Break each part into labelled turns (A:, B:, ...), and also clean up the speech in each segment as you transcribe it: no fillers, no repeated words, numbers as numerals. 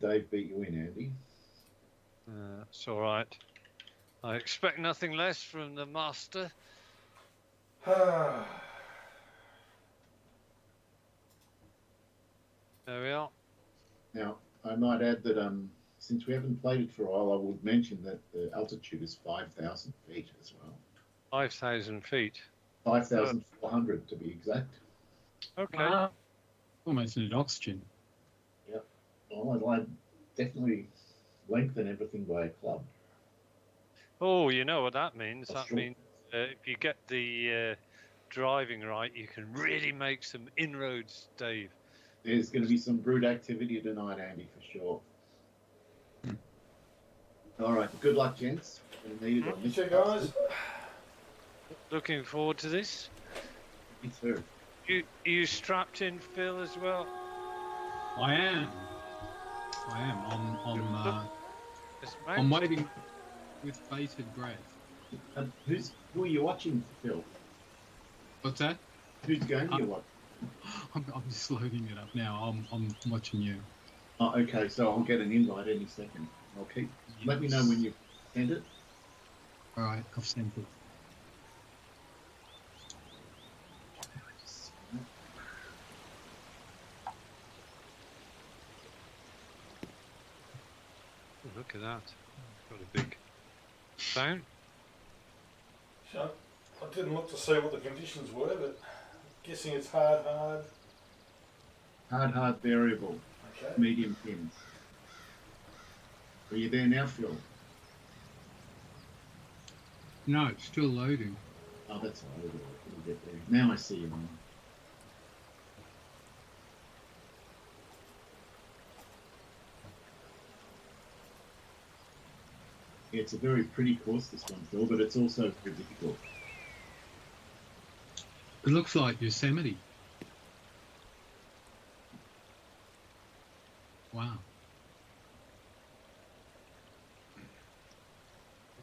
A: Dave beat you in, Andy.
B: It's all right. I expect nothing less from the master. There we are.
A: Now, I might add that since we haven't played it for a while, I would mention that the altitude is 5,000 feet as well.
B: 5,000 feet.
A: 5,400 to be exact.
B: Okay.
C: Wow. Almost needed oxygen.
A: Yep. Well, I'd definitely lengthen everything by a club.
B: Oh, you know what that means?
A: That's
B: That
A: true.
B: means if you get the driving right, you can really make some inroads, Dave.
A: There's going to be some brute activity tonight, Andy, for sure. All right. Good luck, gents. Going to need it on this.
D: You guys.
B: Looking forward to this.
A: Me too.
B: You strapped in, Phil, as well?
C: I am. I'm waiting with bated breath.
A: Who are you watching, Phil?
C: What's that?
A: Who's going you watch?
C: I'm just loading it up now. I'm watching you.
A: Oh, okay. So I'll get an invite any second. I'll keep. Let me know when you send it.
C: All right, I've sent it.
B: Oh, look at that. Got a big sound.
D: So, I didn't look to see what the conditions were, but I'm guessing it's hard.
A: Hard variable.
D: Okay.
A: Medium pins. Are you there now, Phil?
C: No, it's still loading.
A: Oh, that's all right. We'll get there. Now I see you. Yeah, it's a very pretty course, this one, Phil, but it's also very difficult.
C: It looks like Yosemite. Wow.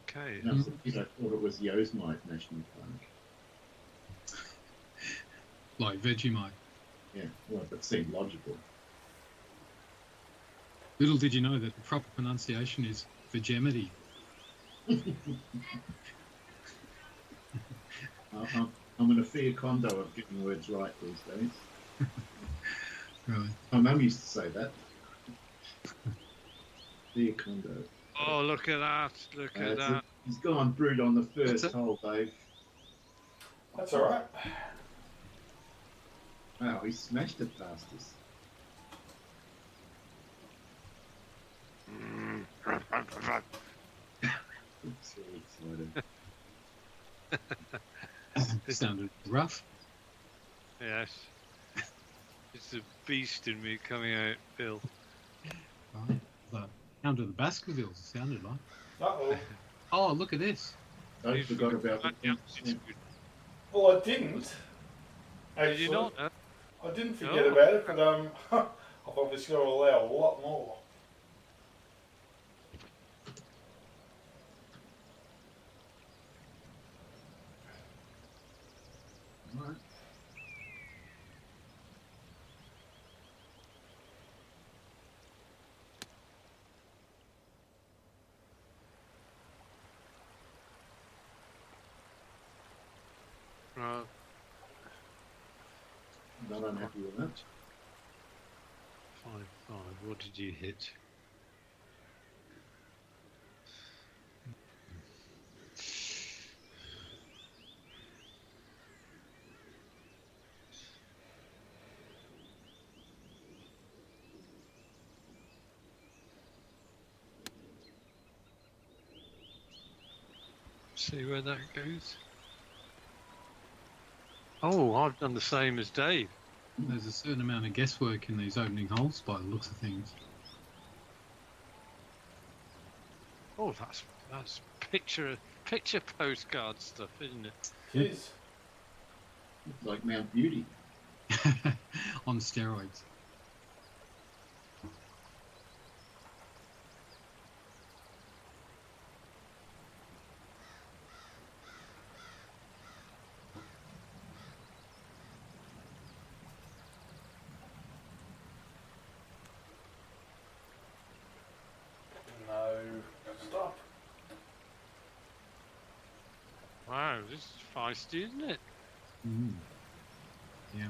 B: Okay.
A: No, I thought it was Yosemite National Park.
C: Like Vegemite.
A: Yeah, well, that seemed logical.
C: Little did you know that the proper pronunciation is Vegemite.
A: I'm an affair condo of getting words right these days.
C: Right.
A: My mum used to say that. Affair condo.
B: Oh, look at that. Look at that.
A: He's gone brute on the first hole, Dave.
D: That's all right.
A: Wow, he smashed it past us. I'm so excited.
C: It sounded rough.
B: Yes. It's the beast in me coming out, Phil.
C: Right. The Hound of the Baskervilles, it sounded like.
D: Uh-oh.
C: Oh, look at this.
A: I forgot about the
D: Well, I didn't. Actually,
B: Did you not?
D: I didn't forget about it, but I've obviously got to allow a lot more.
A: Right.
B: Right.
A: Not unhappy with that.
B: 5-5. What did you hit? See where that goes. Oh, I've done the same as Dave.
C: There's a certain amount of guesswork in these opening holes by the looks of things.
B: Oh, that's picture postcard stuff, isn't it?
D: It is.
A: It's like Mount Beauty.
C: On steroids.
B: Wow, this is feisty, isn't it?
C: Mm. Yeah.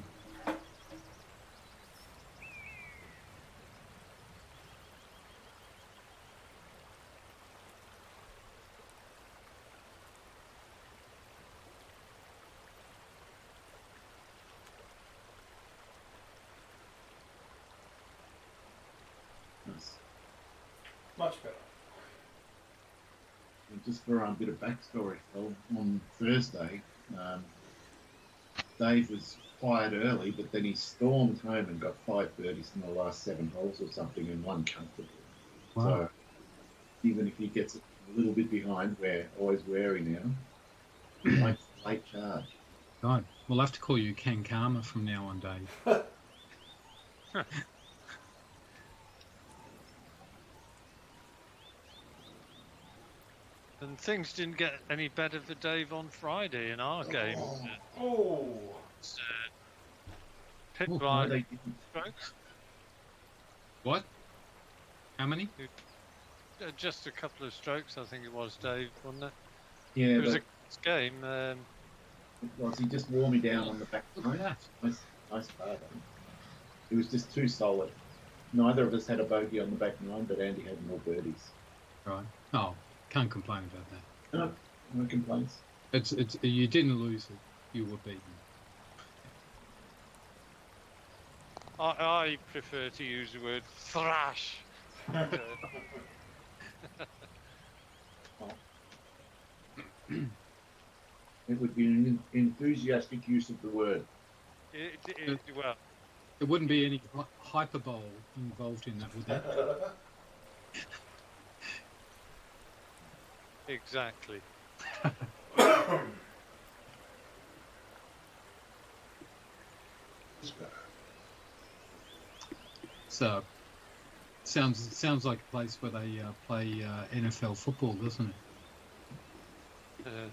A: Nice.
D: Much better.
A: And just for a bit of backstory, Phil, on Thursday, Dave was quiet early, but then he stormed home and got 5 birdies in the last 7 holes or something and won comfortably.
C: Wow.
A: So even if he gets a little bit behind, we're always wary now. Late charge.
C: God, we'll have to call you Ken Karma from now on, Dave.
B: And things didn't get any better for Dave on Friday in our game.
D: Oh.
B: Pit
C: Oh,
B: by
A: No, they didn't.
B: strokes.
C: What? How many?
B: Just a couple of strokes, I think it was, Dave, wasn't it?
A: Yeah,
B: It was
A: but
B: a close game.
A: he just wore me down on the back
C: Look at
A: nine.
C: that.
A: Nice part. It was just too solid. Neither of us had a bogey on the back nine, but Andy had more birdies.
C: Right. Oh, can't complain about that.
A: No complaints.
C: It's you didn't lose it. You were beaten.
B: I prefer to use the word thrash.
A: It would be an enthusiastic use of the word.
B: Well,
C: There wouldn't be any hyperbole involved in that, would there?
B: exactly.
C: So, sounds like a place where they play NFL football, doesn't it?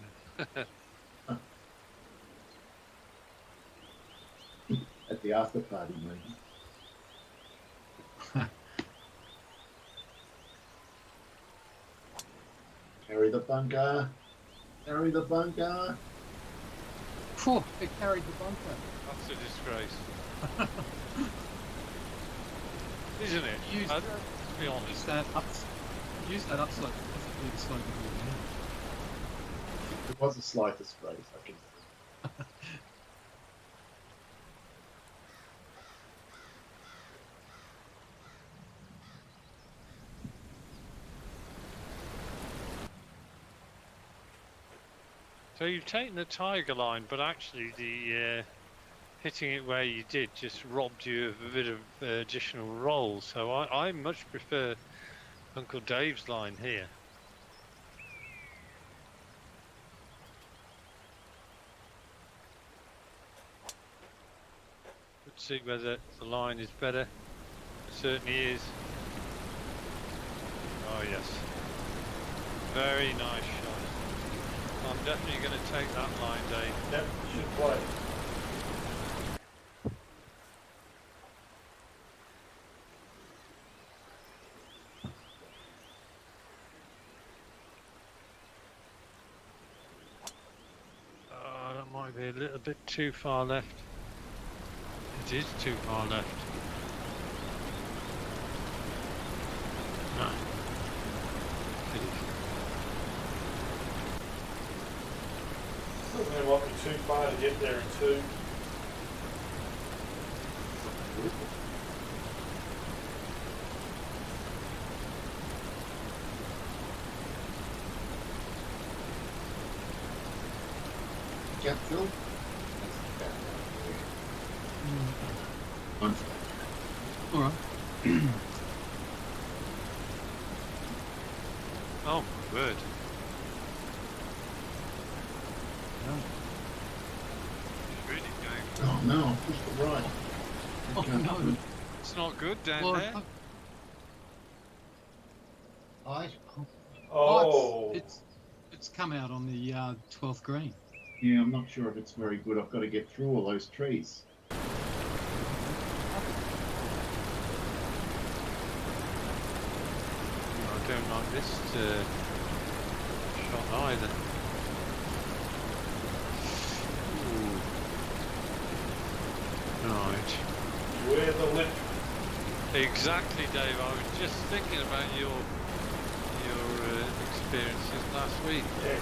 A: At the after party, maybe. Carry the bunker. Carry the bunker.
C: Phew, they carried the bunker.
B: That's a disgrace. Isn't it?
C: Use
B: Let's be honest.
C: Use that upside. Definitely the slogan of
A: It was a slight disgrace, I can say.
B: So you've taken the tiger line, but actually the hitting it where you did just robbed you of a bit of additional roll. So I much prefer Uncle Dave's line here. Let's see whether the line is better. It certainly is. Oh yes. Very nice shot. I'm definitely going to take that line, Dave.
D: Yep, should play.
B: Oh, that might be a little bit too far left. It is too far left. No. It is.
D: Doesn't it might be too far to get there in 2.
A: Yeah, Phil? On
C: All right.
B: Oh my word. It's really going.
A: Oh no, I pushed it right.
C: Oh no.
B: It's not good down
C: Well,
B: there.
D: Oh.
C: It's come out on the 12th green.
A: Yeah, I'm not sure if it's very good. I've got to get through all those trees.
B: I don't like this shot either. Right.
D: Where the lip.
B: Exactly, Dave. I was just thinking about your experiences last week.
D: Yes.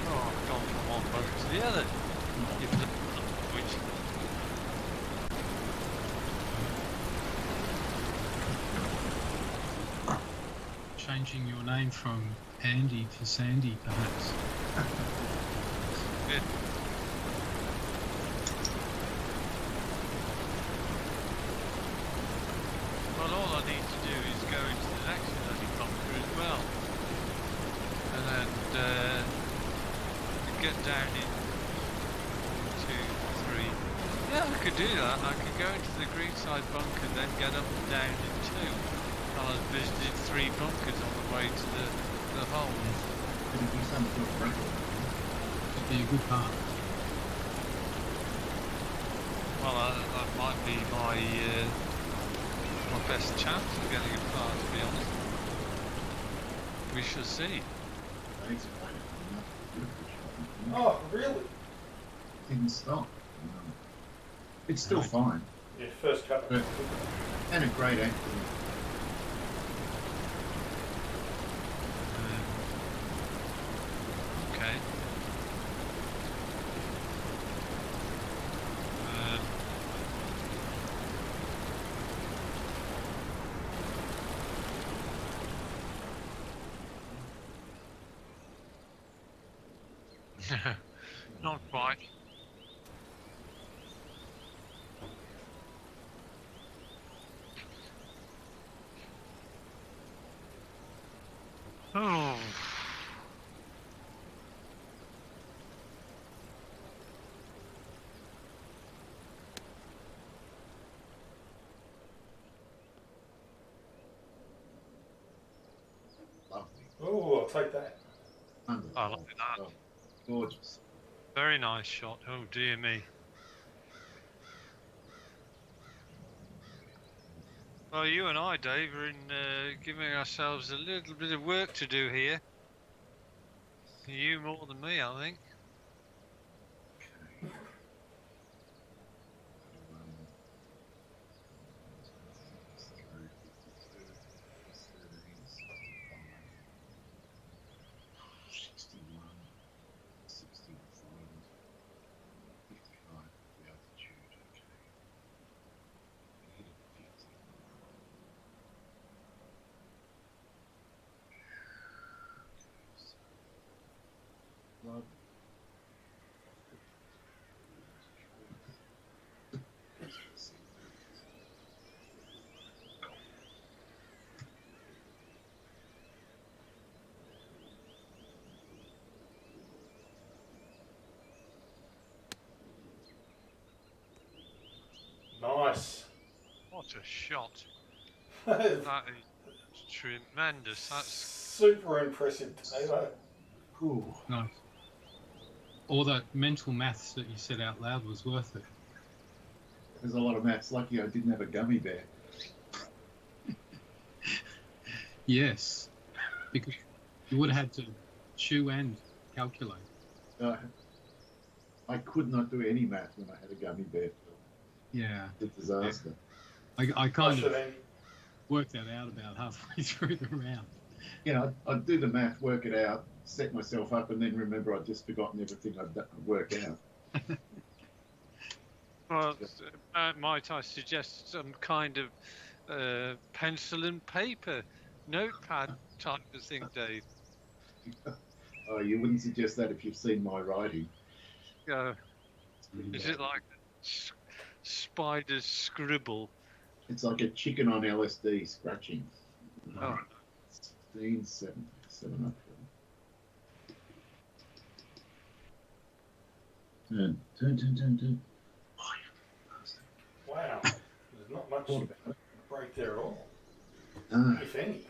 B: Oh, I've gone from one boat to the other. You've done which
C: Changing your name from Andy to Sandy, perhaps.
B: yeah. Well, all I need to do is go into the next bloody bunker as well, and then get down in 1, 2, 3. Yeah, I could do that. I could go into the Greenside bunker, then get up and down in 2. I've visited 3 bunkers on the way to the hole.
A: It'll be some sort of record.
C: It'd be a good part.
B: Well, that might be my best chance of getting a part, to be honest. We shall see.
A: They explain it. I'm not good at shot.
D: Oh, really?
A: Didn't stop. It's still fine.
D: Yeah, first cut.
A: But- And a great acting.
B: Okay. Not quite. Oh.
A: Lovely.
D: Oh, I'll take that.
A: Wonderful.
B: I like that.
A: Oh, gorgeous.
B: Very nice shot. Oh dear me. Well, you and I, Dave, are in giving ourselves a little bit of work to do here. You more than me, I think.
A: Okay. Love.
D: Nice.
B: What a shot.
D: That's
B: That is tremendous. That's
D: super impressive, Taylor.
A: Ooh.
C: Nice. All that mental maths that you said out loud was worth it.
A: There's a lot of maths. Lucky I didn't have a gummy bear.
C: Yes, because you would have had to chew and calculate.
A: I could not do any math when I had a gummy bear.
C: Yeah,
A: It's a disaster.
C: I kind
D: should
C: of
D: end.
C: worked that out about halfway through the round.
A: You know, I'd do the math, work it out, set myself up, and then remember I'd just forgotten everything I'd worked out.
B: well. Might I suggest some kind of pencil and paper, notepad type of thing, Dave?
A: Oh, you wouldn't suggest that if you've seen my writing. It's pretty
B: Is
A: bad.
B: it like spider's scribble?
A: It's like a chicken on LSD scratching.
B: Oh.
A: 16, 7 up. Turn. Oh, you bastard.
D: Wow. There's not much
A: Thought about it.
D: break there at all,
A: Ah,
D: if any.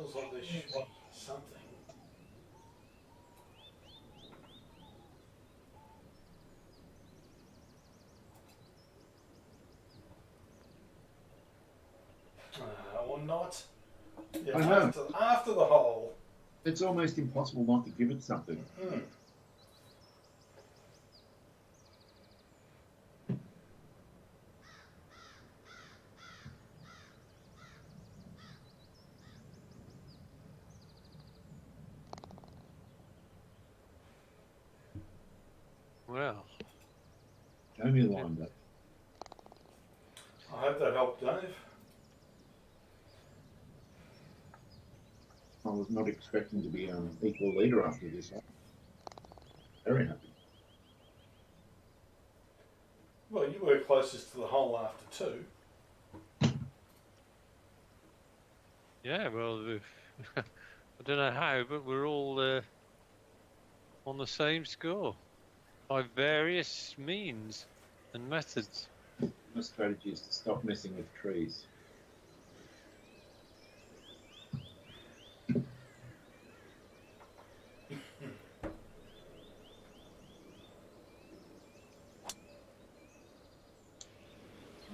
D: Feels like there should be something. Or not. Yeah,
A: I know.
D: after the hole.
A: It's almost impossible not to give it something.
D: Hmm.
B: Well,
A: Only lined up.
D: I hope that helped, Dave.
A: I was not expecting to be equal leader after this. I'm very happy.
D: Well, you were closest to the hole after 2.
B: yeah, well, I don't know how, but we're all on the same score by various means and methods.
A: My strategy is to stop messing with trees.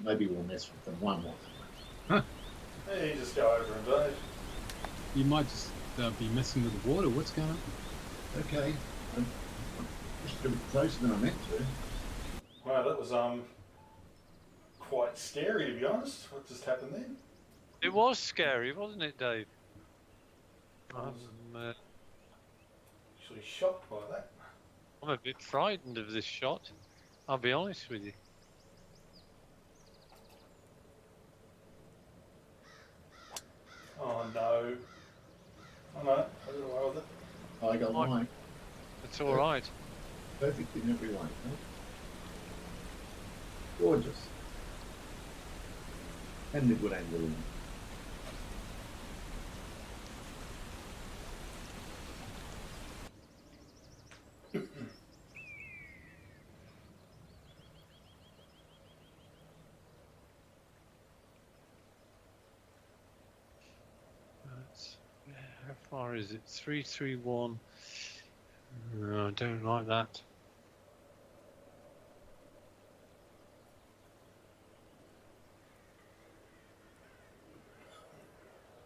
A: Maybe we'll mess with them one more time.
D: Yeah, you just go over and Dave.
C: You might just be messing with the water. What's going on?
A: Okay. I'm just a bit closer than I meant to.
D: Wow, that was quite scary, to be honest. What just happened then?
B: It was scary, wasn't it, Dave? I'm
D: Actually shocked by that.
B: I'm a bit frightened of this shot. I'll be honest with you.
D: Oh no. Oh no, I got away with it.
A: I got
B: Mike.
A: mine.
B: It's all right.
A: Perfect in every way. Huh? Gorgeous. And a good angle in.
B: How far is it? 331. No, I don't like that.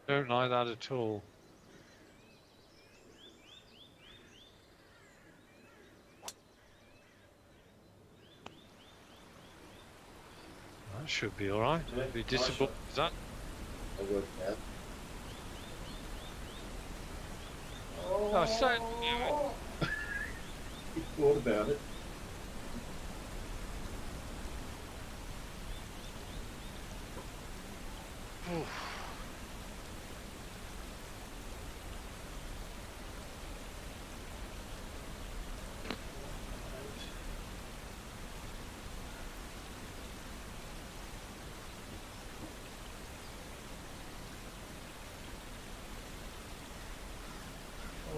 B: Don't like that at all. That should be all right.
D: Yeah,
B: Be
D: nice
B: disappointed.
D: shot.
B: Is that?
A: I worked out.
B: Oh, so
A: You thought about it.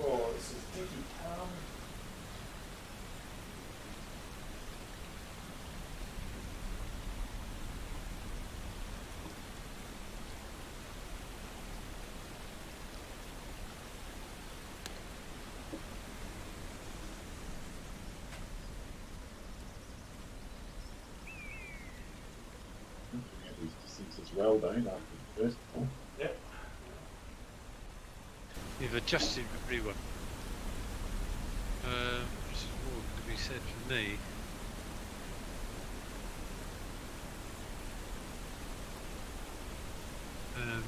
D: Oh, this is Dicky Town.
A: Yeah, these distances well, don't after the first one.
D: Yep.
B: you've adjusted very well. This is more to be said for me. Um,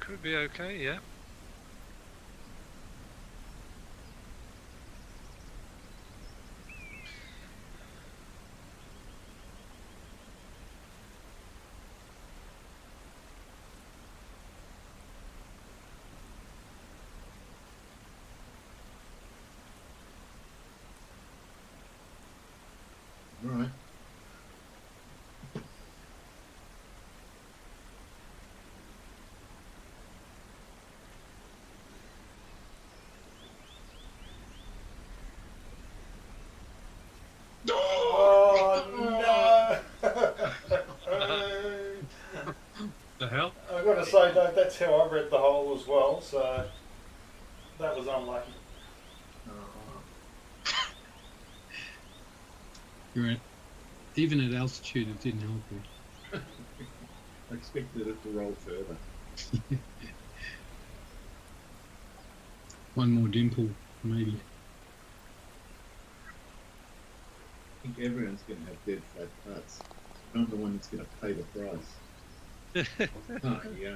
B: could be okay, yeah.
A: All right.
D: Oh no!
C: The hell?
D: I've got to say that's how I read the hole as well. So that was unlucky.
C: You're at, even at altitude, it didn't help you.
A: I expected it to roll further.
C: One more dimple, maybe.
A: I think everyone's going to have dead flat parts. I'm the one that's going to pay the price. Oh, yeah.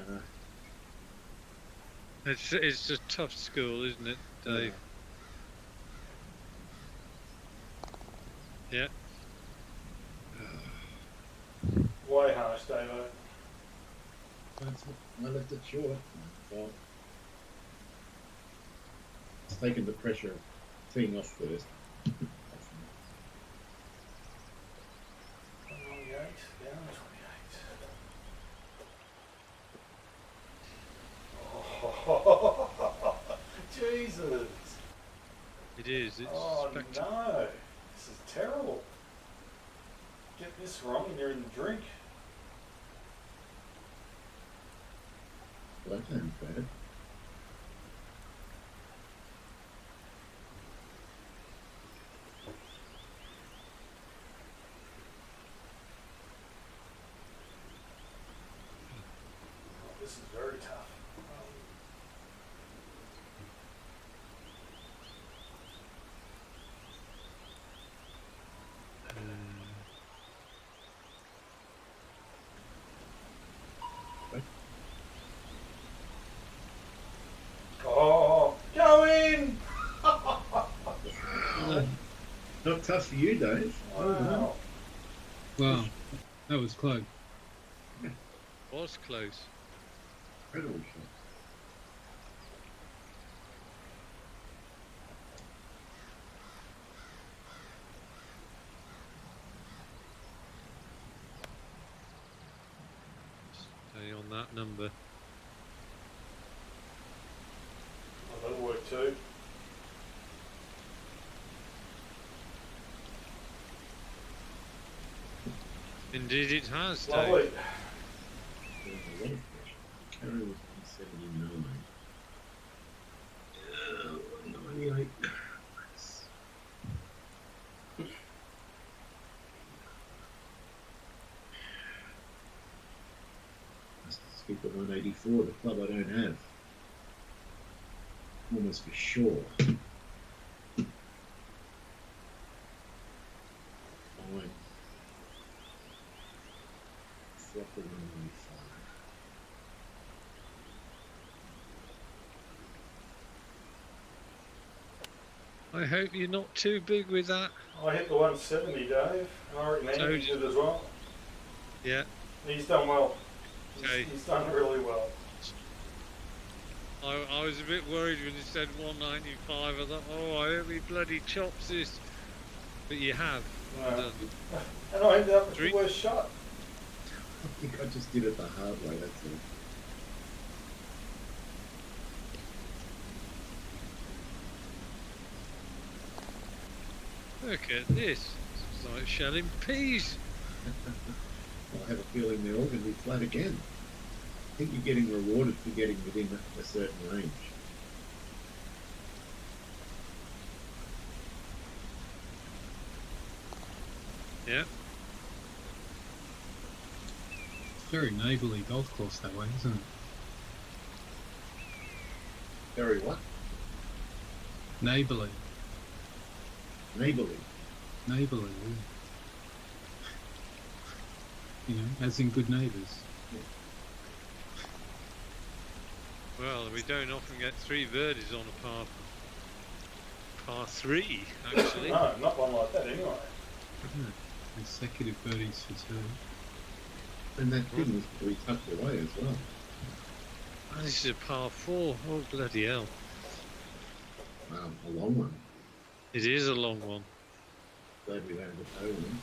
B: It's a tough school, isn't it, Dave? Yeah.
D: Way harsh, Dave.
A: I left it short. Well, it's taken the pressure of teeing off first.
D: 28, down 28. Oh, Jesus.
B: It is. It's
D: Oh
B: spectacular.
D: no. This is terrible. Get this wrong and you're in the drink.
A: Well, that ain't bad.
D: Oh, this is very tough. Oh, go in!
A: Not tough for you, Dave.
D: Wow.
C: Wow, that was close.
B: Was close.
A: Incredible shot.
B: Stay on that number.
D: Oh, that'll work too.
B: Indeed, it has, Dave.
D: Lovely.
A: There's a lot of pressure. Carry was 179. 198. Let's skip the 184, the club I don't have. Almost for sure. Fine. Flop the 195.
B: I hope you're not too big with that.
D: I hit the 170, Dave. And I reckon
B: So
D: Andy did as well.
B: Yeah.
D: He's done well.
B: Okay.
D: He's done really well.
B: I was a bit worried when you said 195. I thought, oh, I hope he bloody chops this. But you have. Well
D: No.
B: done.
D: And I ended up with
B: Three.
D: the worst shot.
A: I think I just did it the hard way, that's all.
B: Look at this. It's like shelling peas.
A: I have a feeling they're all going to be flat again. I think you're getting rewarded for getting within a certain range.
B: Yeah.
C: Very neighbourly golf course that way, isn't it?
A: Very what?
C: Neighbourly.
A: Neighbourly.
C: Neighbourly, yeah. You know, as in good neighbours.
B: Well, we don't often get 3 birdies on a par 3, actually.
D: No, not one like that anyway.
C: Consecutive birdies for two.
A: And that thing was pretty tucked away as well.
B: Oh, this is a par 4. Oh, bloody hell.
A: Wow, a long one.
B: It is a long one.
A: Glad we landed a hole in.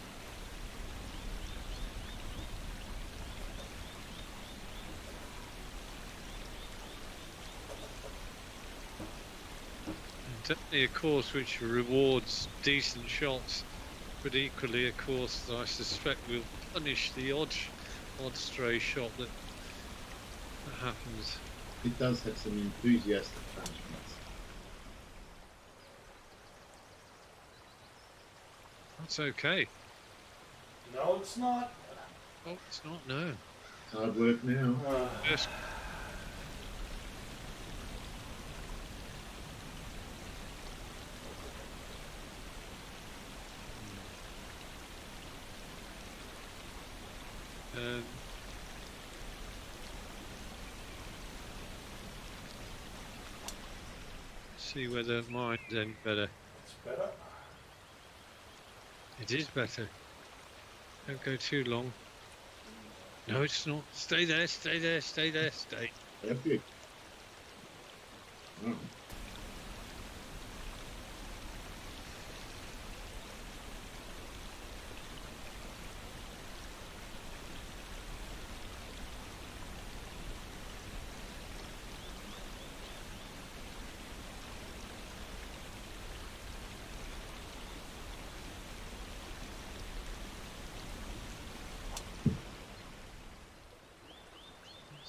B: Definitely a course which rewards decent shots, but equally a course that I suspect will punish the odd stray shot that happens.
A: It does have some enthusiastic punishments.
B: That's okay.
D: No, it's not.
B: Oh, it's not, no.
A: Hard work now.
B: Just see whether mine's any better.
D: It's better.
B: It is better. Don't go too long. No, it's not. Stay there, stay there, stay there, stay.
A: Perfect. Oh,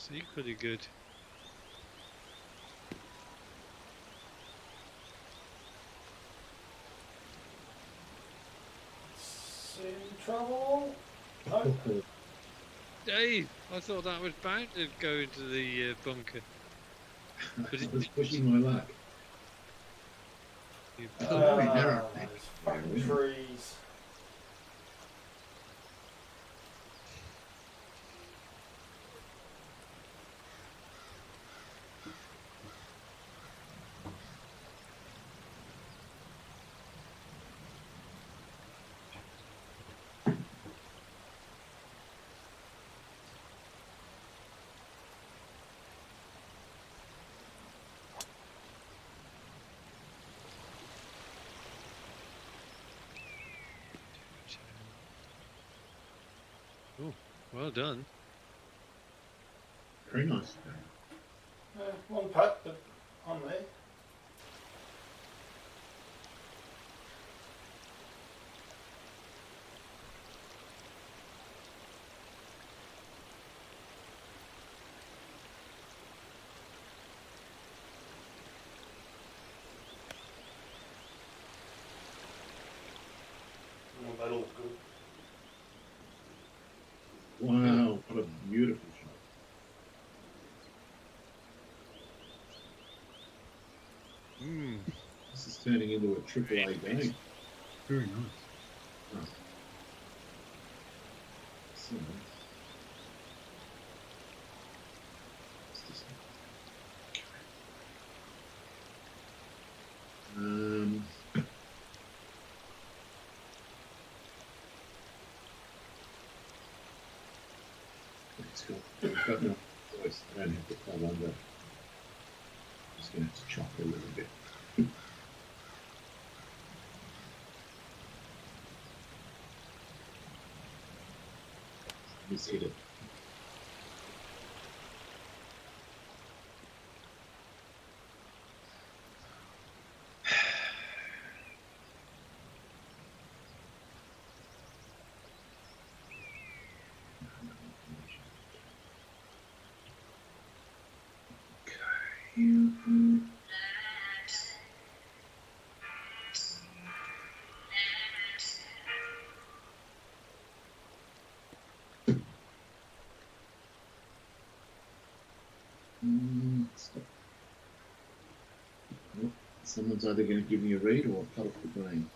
B: It's equally good.
D: It's in trouble. No.
B: Dave, I thought that was bound to go into the bunker. But
A: I was pushing my luck.
B: You
A: very narrow.
D: Those fucking trees.
B: Oh, well done.
A: Very nice.
D: One putt, but I'm there. Oh, that all good.
A: Wow, what a beautiful shot. This is turning into a triple A game.
C: Very nice.
A: So, let's go. We've got no choice. I don't have to club under. I'm just going to have to chop a little bit. Just hit it. Stop. Well, someone's either going to give me a read or cut off the green.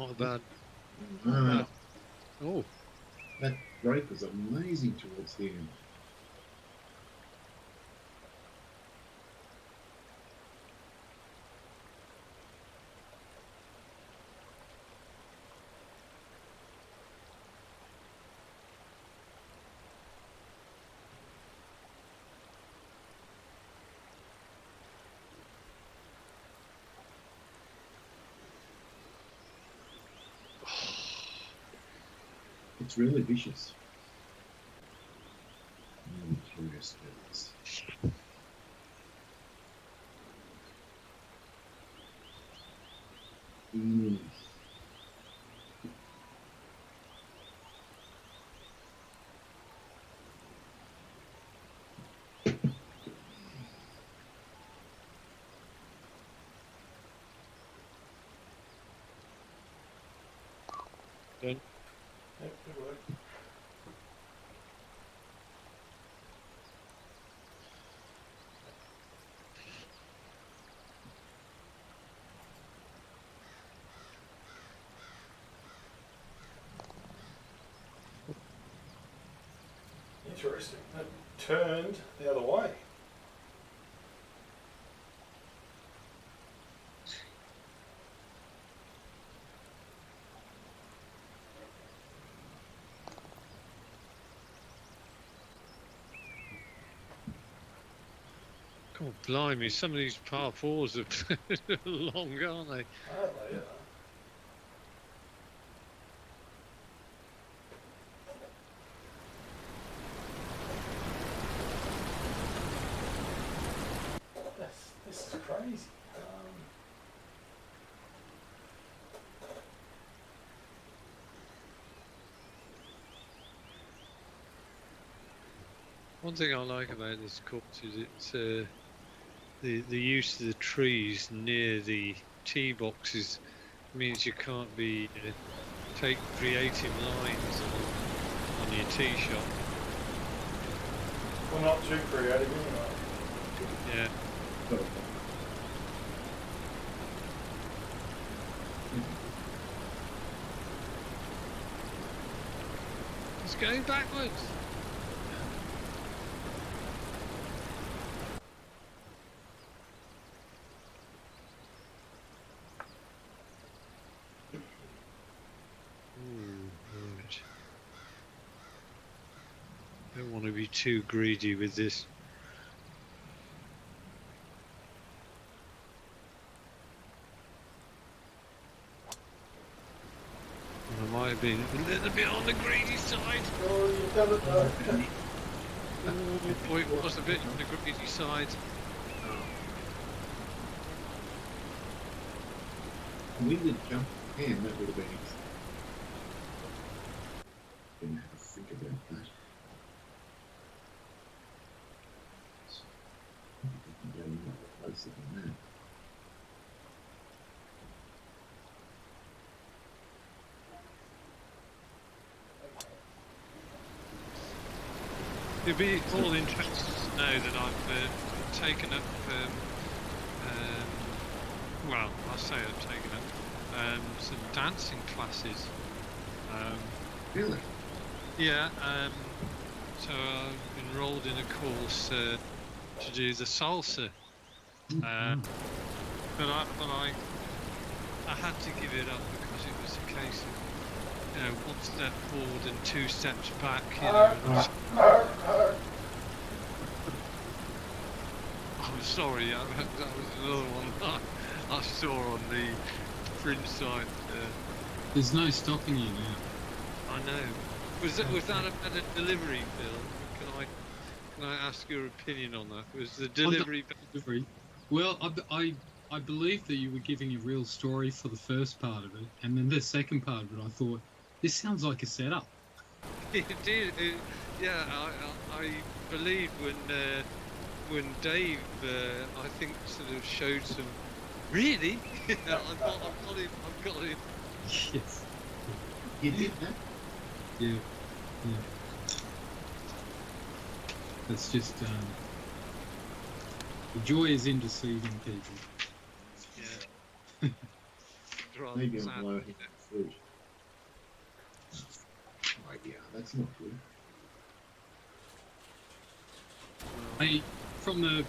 B: not a bad.
A: Ah,
B: Oh,
A: that break was amazing towards the end. It's really vicious. Really curious about this. Mm.
B: done.
D: Yep, good work. Interesting. It turned the other way.
B: God, blimey, some of these par fours are long, aren't they?
D: Aren't they? Yeah. This is crazy.
B: One thing I like about this course is it's the use of the trees near the tee boxes means you can't be take creative lines on your tee shot.
D: Well, not too creative, anyway.
B: Yeah.
A: Got it.
B: It's going backwards. Right. Don't want to be too greedy with this. I might have been a little bit on the greedy side.
D: Oh, you've done it though.
B: Oh boy, it was a bit on the greedy side.
A: We did jump 10, that would have been easy. Didn't have to think about that. We can go much closer than that.
B: You'd be all interested to know that I've taken up, well, I say I've taken up some dancing classes.
A: Really?
B: Yeah, so I've enrolled in a course to do the salsa. But I had to give it up because it was a case of, you know, one step forward and two steps back. You know, I'm sorry, that was another one I saw on the fringe side.
C: There's no stopping you now.
B: I know. Was that a better delivery, Bill? Can I ask your opinion on that? Was the delivery
C: Delivery. Well, I believe that you were giving a real story for the first part of it, and then the second part of it, I thought, this sounds like a setup.
B: It did. Yeah, I believe when Dave, I think, sort of showed some. Really? I've got him.
C: Yes.
A: You did that?
C: Yeah. That's just the joy is in deceiving people.
B: Yeah. Rather
A: Maybe
B: sad.
A: I'm low here. fruit. Oh, yeah, that's not good.
C: Hey, from the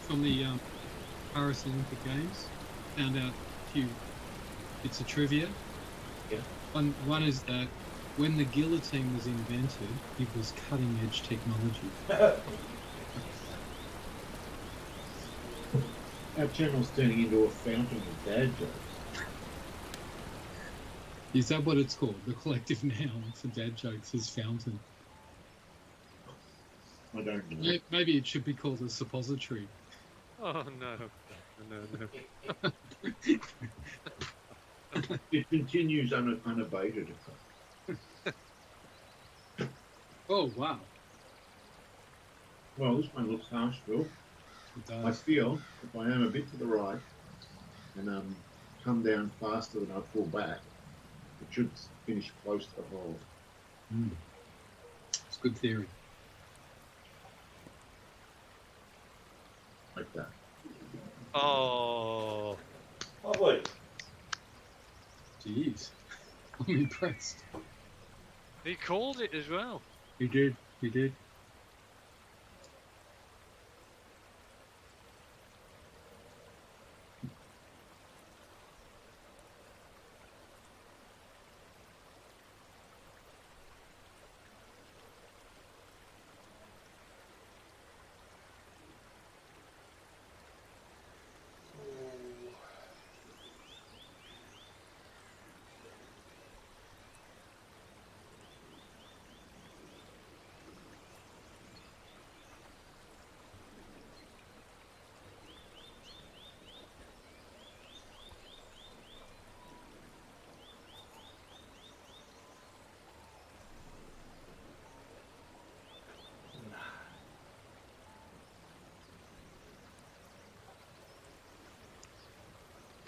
C: Paris Olympic Games, found out a few bits of trivia.
A: Yeah.
C: One is that when the guillotine was invented, it was cutting edge technology.
A: Our channel's turning into a fountain of dad jokes.
C: Is that what it's called? The collective noun for dad jokes is fountain.
A: I don't know.
C: Maybe it should be called a suppository.
B: Oh no, no.
A: It continues unabated.
C: Oh wow!
A: Well, this one looks harsh, Phil.
C: It
A: I
C: does.
A: feel if I am a bit to the right and come down faster than I pull back, it should finish close to the hole.
C: It's good theory.
A: Like that.
B: Oh,
D: Lovely.
C: Jeez, I'm impressed.
B: he called it as well.
C: He did. He did.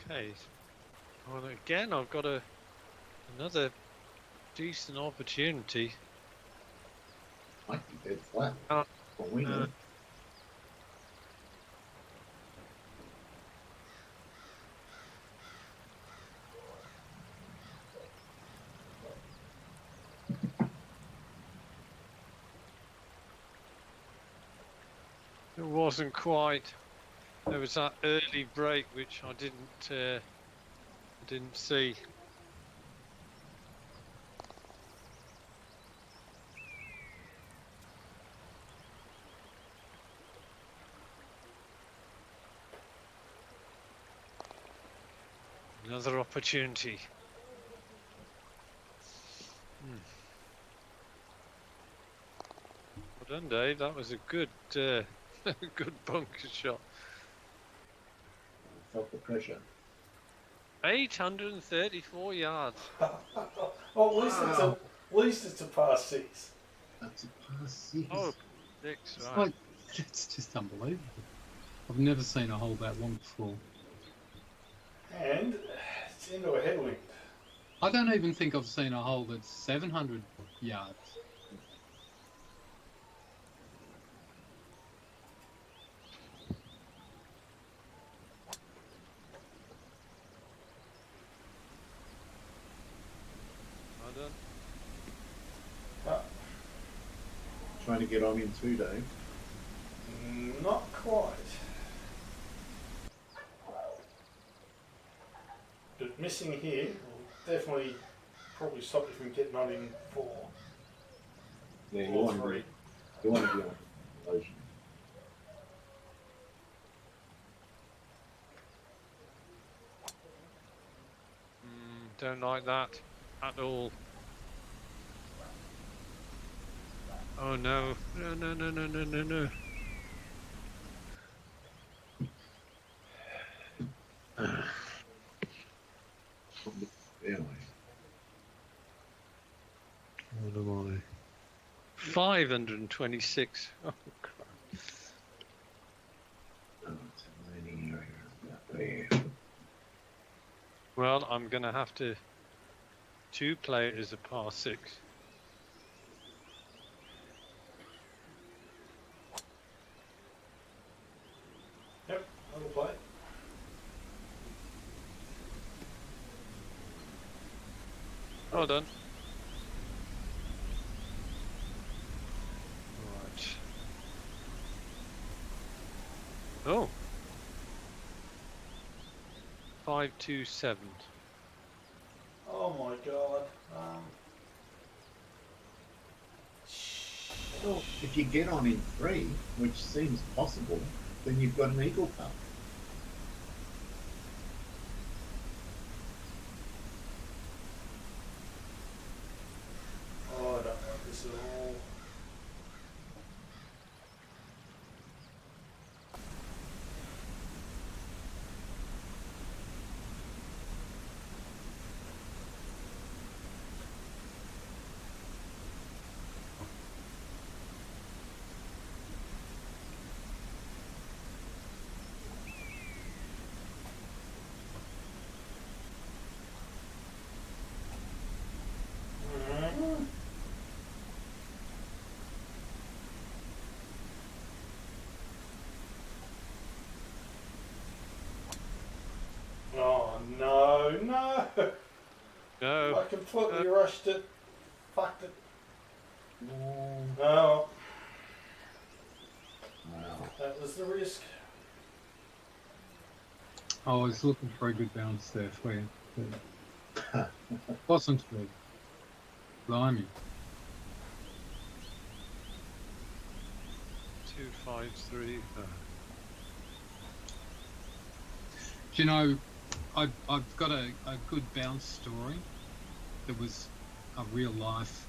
B: Okay. Well, again, I've got another decent opportunity.
A: Might be dead flat.
B: Uh,
A: For we know.
B: It wasn't quite. There was that early break which I didn't see. Another opportunity. Well done, Dave. That was a good, good bunker shot.
A: Felt the pressure.
B: 834 yards.
D: Well, at least it's a past 6.
A: That's a pass 6.
B: Oh, 6,
C: It's
B: right.
C: like it's just unbelievable. I've never seen a hole that long before.
D: And it's into a headwind.
C: I don't even think I've seen a hole that's 700 yards.
B: Well done.
A: Trying to get on in 2, Dave.
D: Not quite. But missing here will definitely probably stop you from getting on in 4.
A: Yeah, you
D: Or
A: want to
D: 3.
A: be, you want to be on ocean.
B: Don't like that at all. Oh no. No, no, no, no, no, no, no.
A: Anyway.
B: What am I? 526. Oh, crap.
A: Oh, it's a landing area about there.
B: Well, I'm going to have to play it as a par 6.
D: Yep, that'll play.
B: Well done. Right. Oh. 527.
D: Oh my god.
A: Well, if you get on in 3, which seems possible, then you've got an Eagle Cup.
D: Oh, I don't like this at all. Mhm. Oh no, no!
B: No.
D: I completely rushed it. Fucked it.
A: Oh,
D: No,
A: wow.
D: that was the risk.
C: I was looking for a good bounce there for you. But wasn't good. Blimey.
B: 253.
C: Do you know, I've got a good bounce story. It was a real life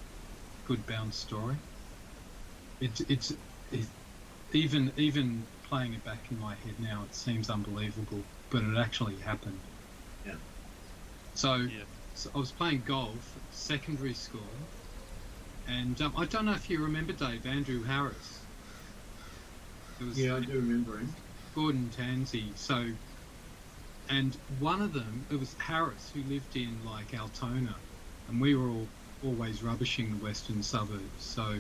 C: good bounce story. It's even playing it back in my head now, it seems unbelievable, but it actually happened.
A: Yeah.
C: So,
B: Yeah.
C: so I was playing golf at secondary school, and I don't know if you remember Dave, Andrew Harris. It was
A: Yeah, I do remember him.
C: Gordon Tansey. So, and one of them, it was Harris, who lived in like Altona, and we were all always rubbishing the western suburbs. So,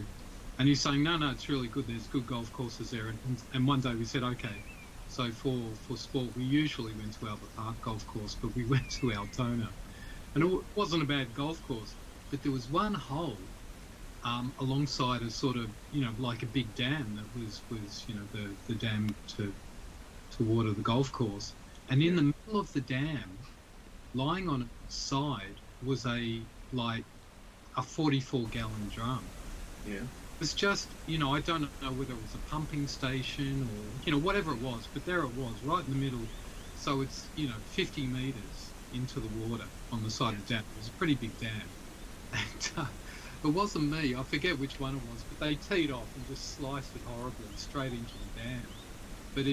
C: and he's saying, no, it's really good. There's good golf courses there. And one day we said, okay. So for sport, we usually went to Albert Park Golf Course, but we went to Altona, and it wasn't a bad golf course. But there was one hole alongside a sort of, like a big dam that was the dam to water the golf course. And in the middle of the dam, lying on its side, was a 44-gallon drum.
A: Yeah.
C: It was just, I don't know whether it was a pumping station or, whatever it was, but there it was, right in the middle. So it's, 50 metres into the water on the side of the dam. It was a pretty big dam. And it wasn't me, I forget which one it was, but they teed off and just sliced it horribly straight into the dam. But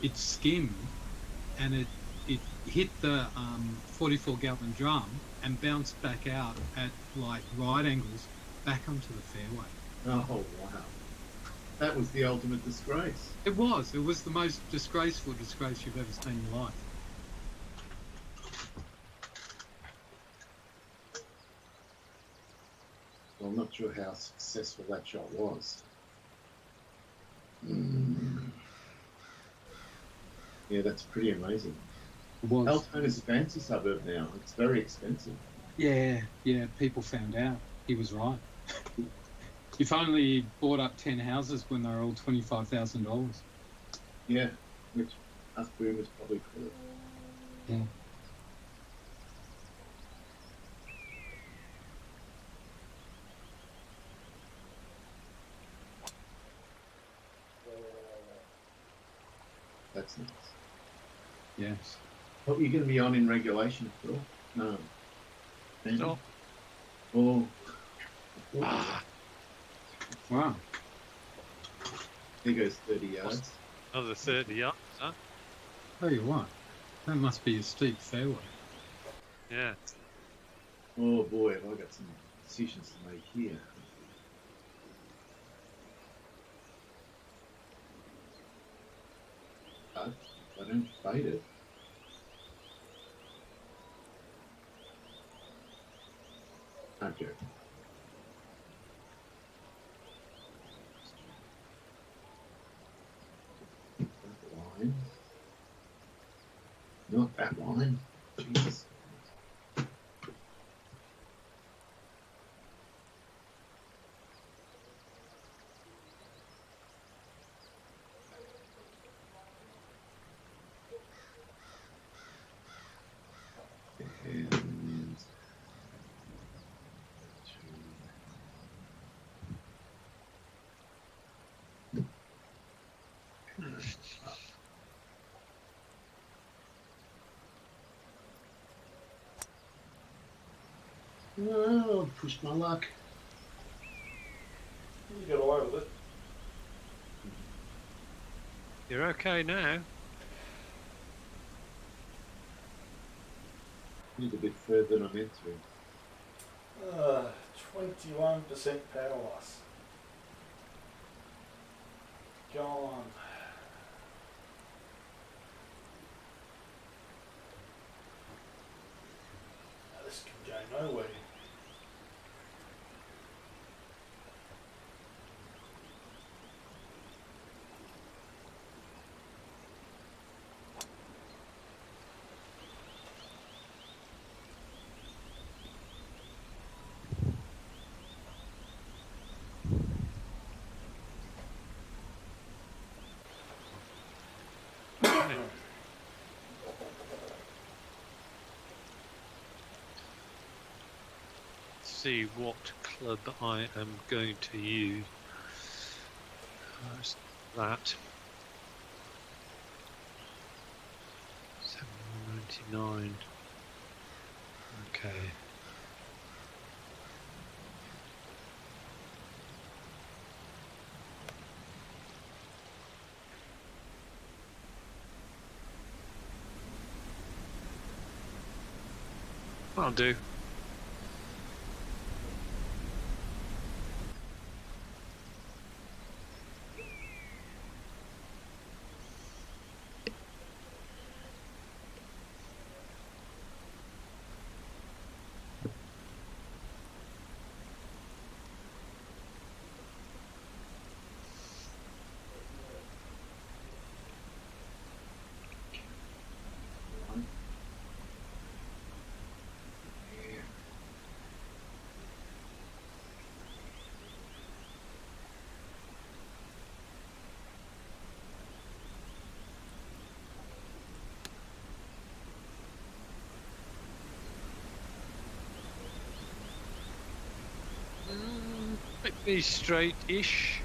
C: it skimmed, and it hit the 44-gallon drum and bounced back out at right angles back onto the fairway.
A: Oh, wow. That was the ultimate disgrace.
C: It was the most disgraceful disgrace you've ever seen in your life.
A: Well, I'm not sure how successful that shot was. Yeah, that's pretty amazing.
C: It was.
A: Altona's a fancy suburb now. It's very expensive.
C: Yeah, people found out. He was right. If only he bought up 10 houses when they were all $25,000.
A: Yeah, which us boomers probably could.
C: Yeah.
A: That's nice.
C: Yes.
A: What were you going to be on in regulation, Phil? No.
B: No.
A: Oh.
C: Wow.
A: There goes 30 yards.
B: Another 30 yards, huh?
C: Tell you what, that must be a steep fairway.
B: Yeah.
A: Oh boy, have I got some decisions to make here. But I don't fade it. Okay. That line. Not that line. Jeez. Oh, pushed my luck.
D: You got away with it.
B: You're okay now.
A: Need a bit further than I meant to.
D: 21% power loss. Gone. Now this can go nowhere.
B: See what club I am going to use. Where's that? 799. Okay. I'll do. Be straight-ish.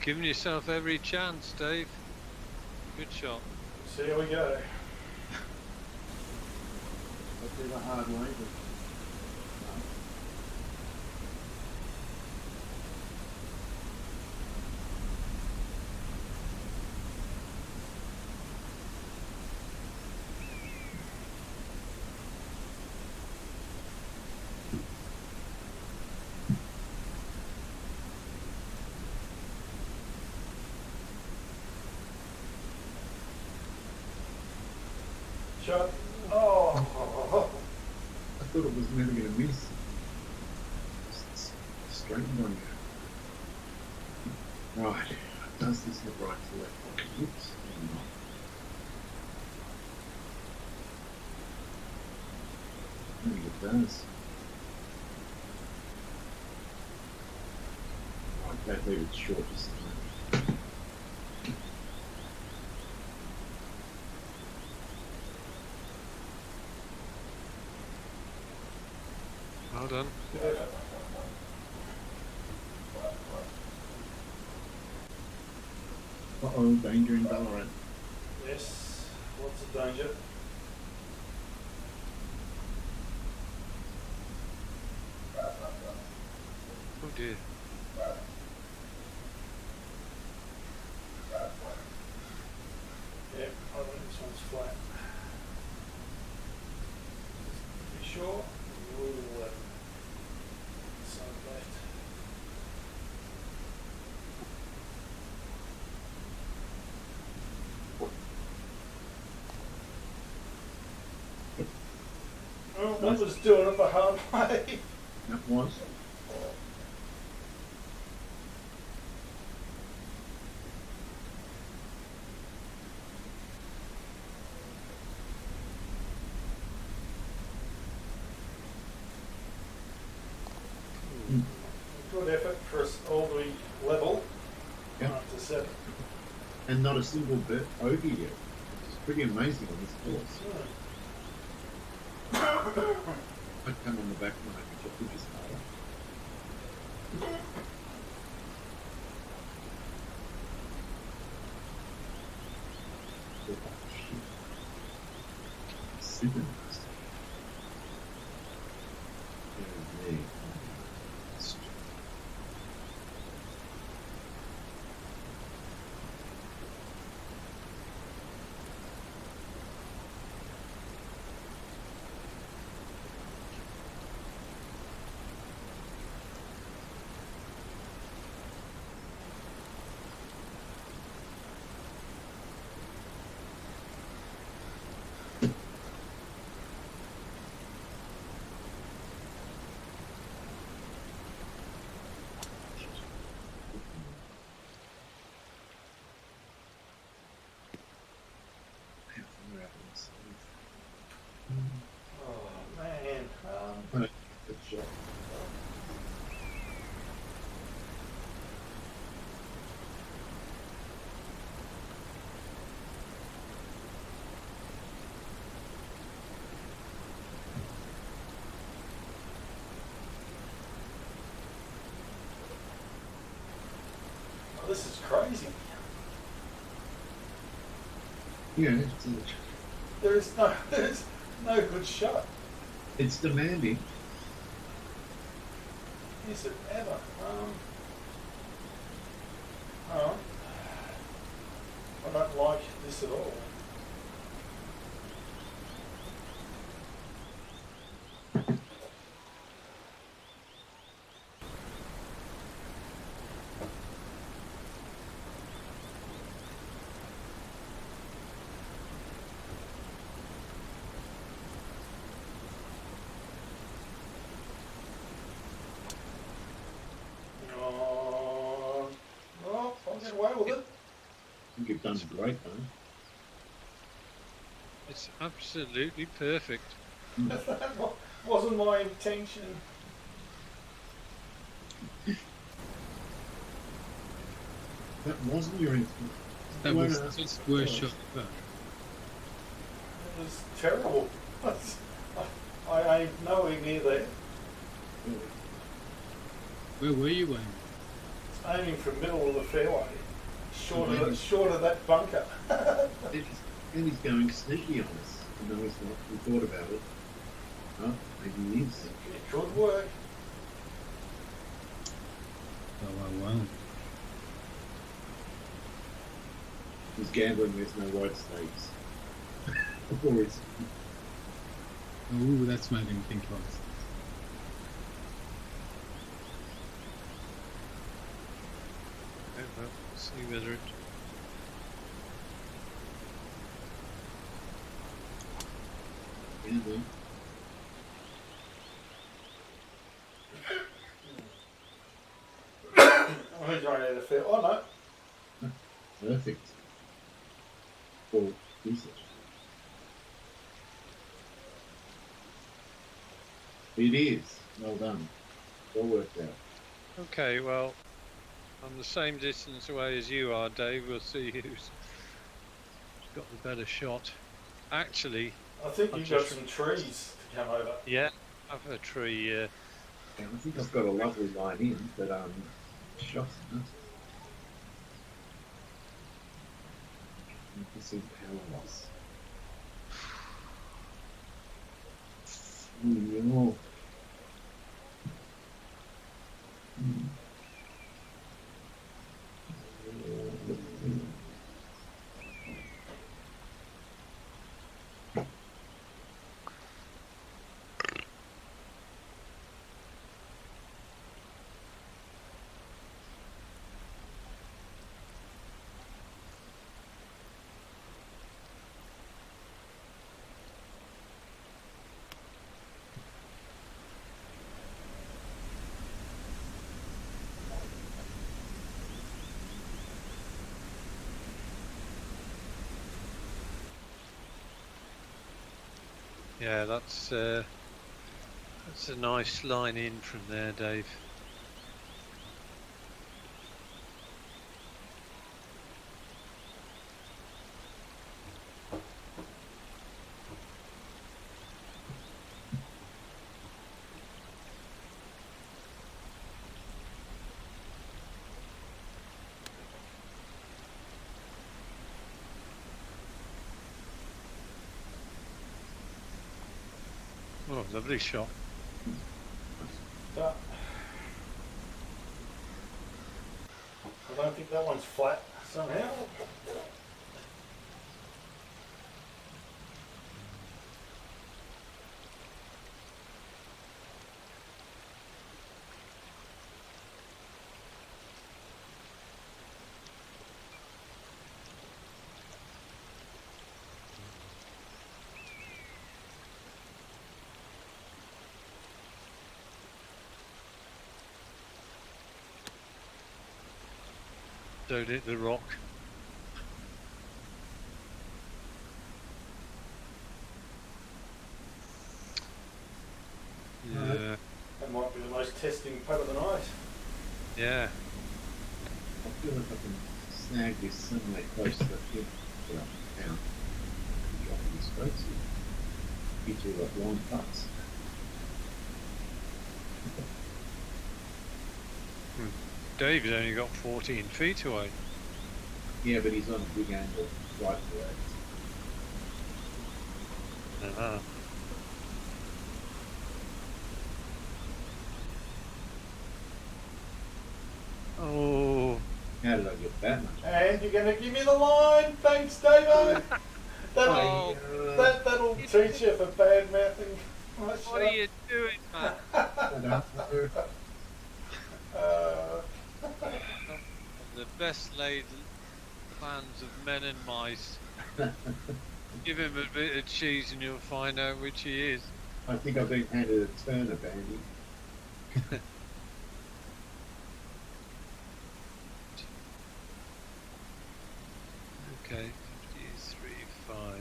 B: Giving yourself every chance, Dave. Good shot.
D: See how we go.
A: I did a hard way, but
D: Shot. Oh.
A: I thought it was never going to miss. Just straightened on you. Right. Does this look right to left pocket? Oops. Maybe not. Maybe it does. Right, that leave it short this time.
B: Well done.
A: Uh-oh, danger in Ballarat.
D: Yes. Lots of danger.
B: Oh dear.
D: Yeah, I think this one's flat. Be sure? Rule 11. Side left. Oh, that was doing it the hard way.
A: That was.
D: for us all to be level.
A: Yeah.
D: Up to 7.
A: And not a single bogey yet. It's pretty amazing on this course. I'd come on the back nine, which I think is harder. Oh, shit. Super nasty. Oh, me.
D: Oh man.
A: Good shot.
D: Oh, this is crazy.
A: Yeah,
D: There's no good shot.
A: it's demanding.
D: Is it ever? Oh, I don't like this at all. Oh, I'll get away with it.
A: I think you've done great, though.
B: It's absolutely perfect.
D: That wasn't my intention.
A: That wasn't your intent.
C: That
A: You
C: was
A: weren't
C: his
A: asking
C: worst
A: for
C: shot
A: it.
C: ever.
D: It was terrible. I ain't nowhere near there.
C: Where were you aiming?
D: Aiming for middle of the fairway, short of that bunker.
A: And he's going sneaky on us. You know, he's not. We thought about it. Oh, maybe he is.
D: It could work.
C: Oh.
A: He's gambling there's no white stakes. Or it's
C: Oh, that's made him think twice.
B: Okay, well, see whether it.
A: gambling.
D: Who's running out of the fair? Oh no.
A: Perfect. Or is it? It is. Well done. Well worked out.
B: Okay, well, I'm the same distance away as you are, Dave. We'll see who's got the better shot. Actually,
D: I think
B: I'll
D: you've got
B: just-
D: some trees to come over.
B: yeah, I've a tree.
A: And I think I've got a lovely line in, but shots not. This is power loss. Ooh,
B: Yeah, that's a nice line in from there, Dave. Oh, lovely shot.
D: But I don't think that one's flat somehow.
B: Don't hit the rock. Yeah,
D: That might be the most testing putt of the night.
B: yeah.
A: I feel like I can snag this somewhere close to the field. Yeah, now. Dropping these strokes. You two like long putts.
B: Dave's only got 14 feet away.
A: Yeah, but he's on a big angle right to left.
B: Uh-huh. Oh,
A: How did I get that much?
D: And you're going to give me the line. Thanks, Davo.
B: Oh.
D: That'll teach you for bad mouthing.
B: what are you doing, man?
A: I don't know.
B: The best laid plans of men and mice. Give him a bit of cheese and you'll find out which he is.
A: I think I've been handed a Turner bandy.
B: Okay, 53.5.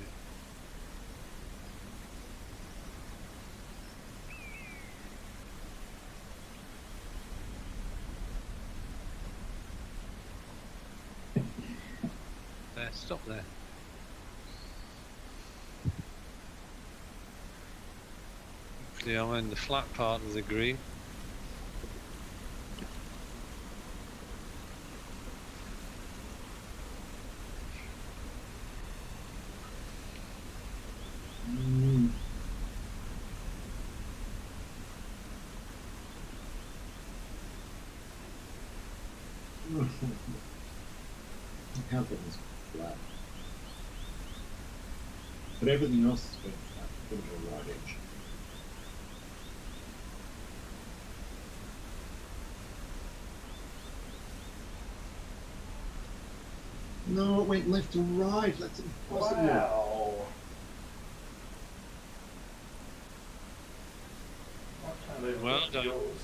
B: There, stop there. Hopefully I'm in the flat part of the green.
A: Mm. How come it's flat? But everything else has been flat. Put it on the right edge. No, it went left to right. That's impossible.
D: Wow. I can't even
B: Well
D: look at
B: done.
D: yours.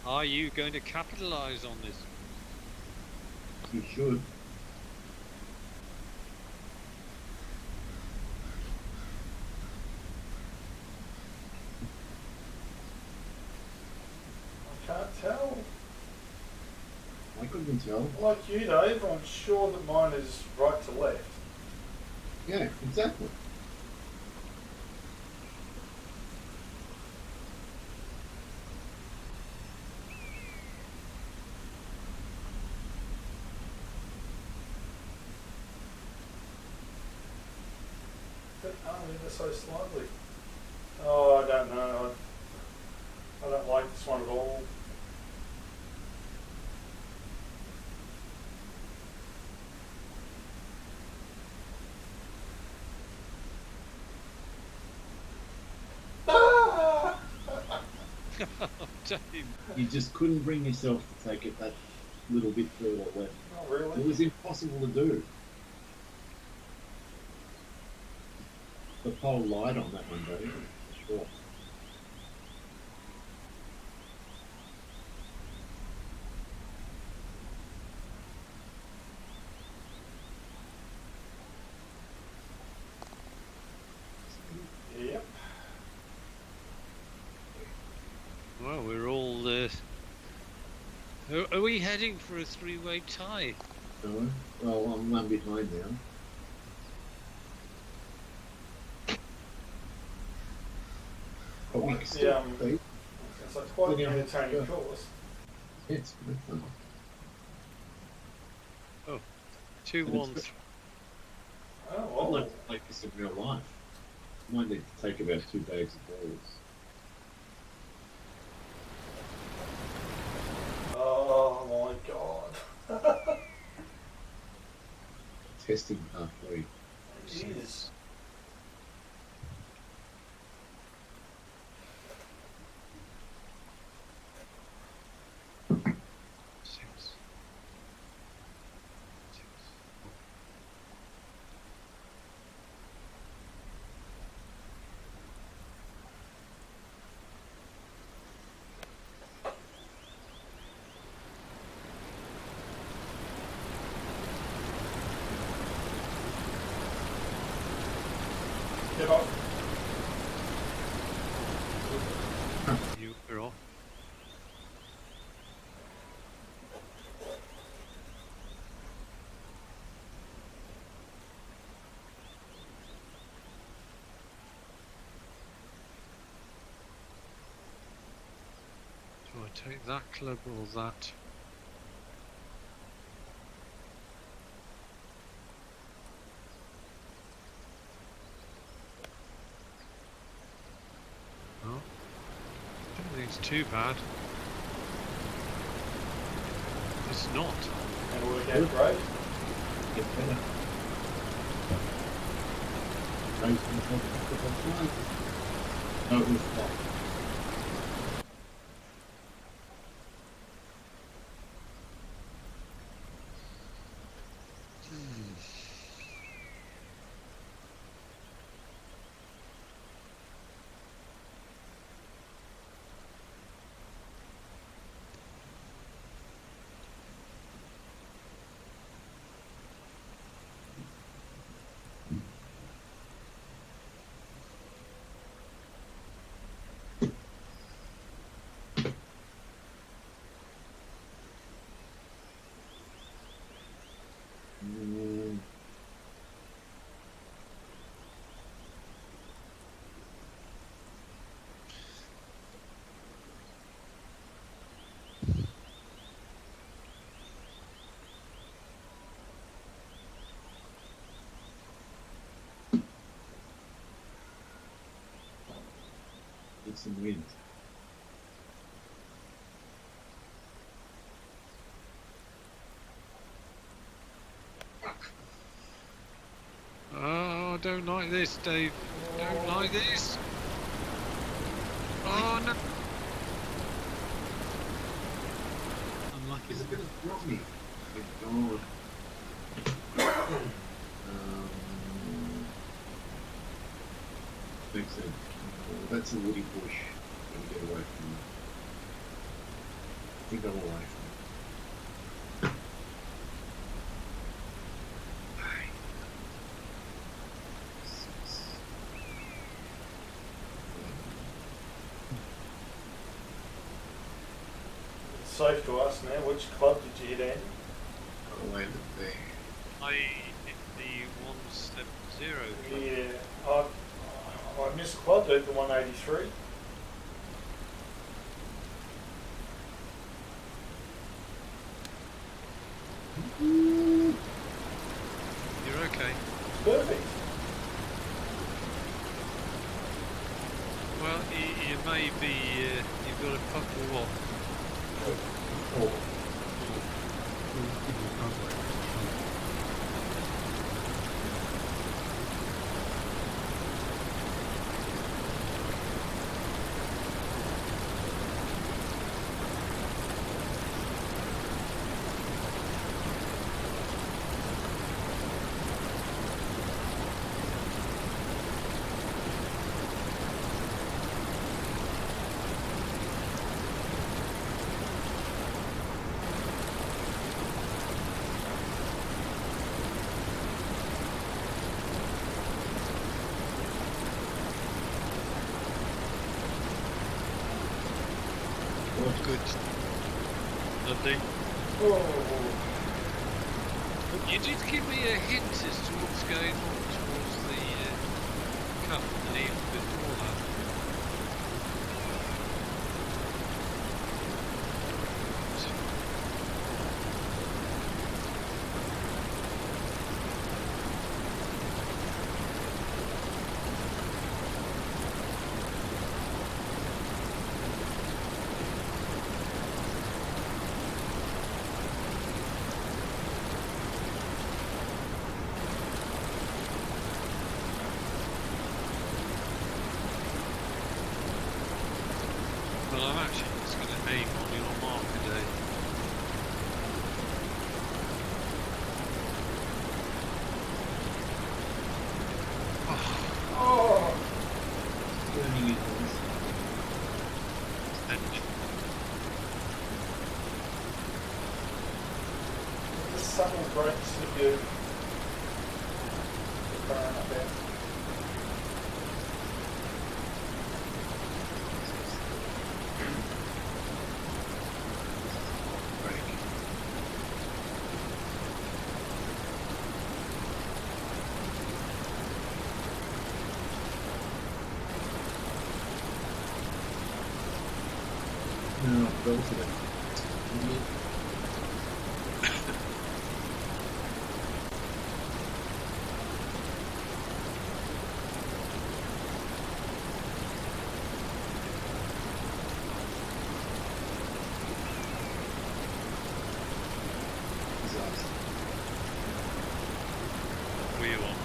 B: Are you going to capitalise on this?
A: You should.
D: I can't tell.
A: I couldn't tell.
D: Like you, Dave, I'm sure that mine is right to left.
A: Yeah, exactly.
D: But ever so slightly. Oh, I don't know. I don't like this one at all. Ah!
B: Dave.
A: You just couldn't bring yourself to take it that little bit further left.
D: Not really.
A: It was impossible to do. The pole light on that one, buddy. Sure.
D: Yep.
B: Well, we're all. Are we heading for a three-way tie?
A: No? Well, I'm one behind now. But we can still beat.
D: It's like quite an
A: Yeah.
D: entertaining
A: Yeah.
D: course.
A: It's good fun.
B: 2-1.
A: It's-
D: Oh,
A: I'd
D: well.
A: like to play this in real life. Might need to take about 2 bags of balls.
D: Oh my god.
A: Testing halfway.
D: It is.
B: Six.
D: Get off.
B: You're off. Do I take that club or that? Oh, don't think it's too bad. It's not.
D: And work out great.
A: Get better. Raise myself a couple of times. No, it was not. Mm. Need some wind.
B: Oh, I don't like this, Dave. Don't like this. Oh no.
C: Unlucky.
A: It's a bit of groggy. Thank God. Makes sense. That's a woody bush. Gotta get away from it. I think I'm away from it. Hey.
D: It's safe to ask now, which club did you hit, Andy?
A: Got away with there.
B: I hit the 170.
D: Yeah, I missed club at the 183.
B: You're okay.
D: Perfect.
B: Well, you may be. You've got a puck or what?
A: Oh.
B: Good. Lovely.
D: Oh,
B: You did give me a hint as to what's going on towards the cup and even before that. I'm actually just going to aim on your marker day. Oh,
D: Oh,
A: Turning into this.
B: and
D: the subtle breaks that you burn up there.
A: Break. No, I've belted it. Idiot. Disaster.
B: we want.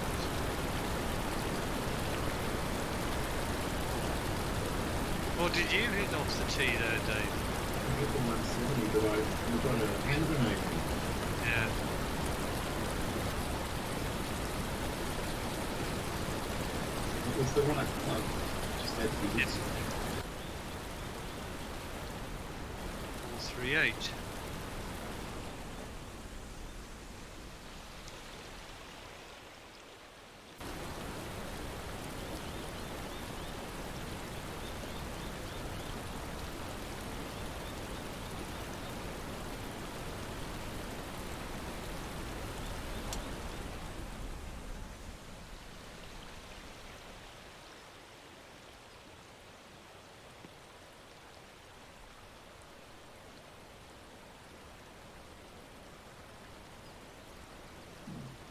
B: What did you hit off the tee there, Dave?
A: I hit the 170, but I've got a hand grenade in it.
B: Yeah.
A: It was the right plug. Just had to be
B: Yes. 438.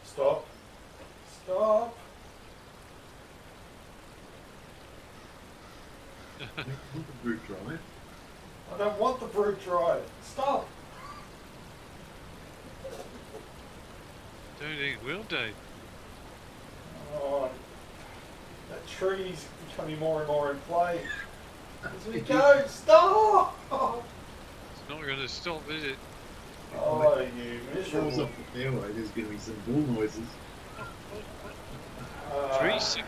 D: Stop. Stop.
A: Look at Brute Drive.
D: I don't want the brute drive. Stop.
B: Don't think it will, Dave.
D: Oh, that tree's becoming more and more in play. As we go, stop!
B: It's not going to stop, is it?
D: Oh, you
A: Falls
D: miserable.
A: off the fairway, there's going to be some bull noises.
D: Uh,
B: 360.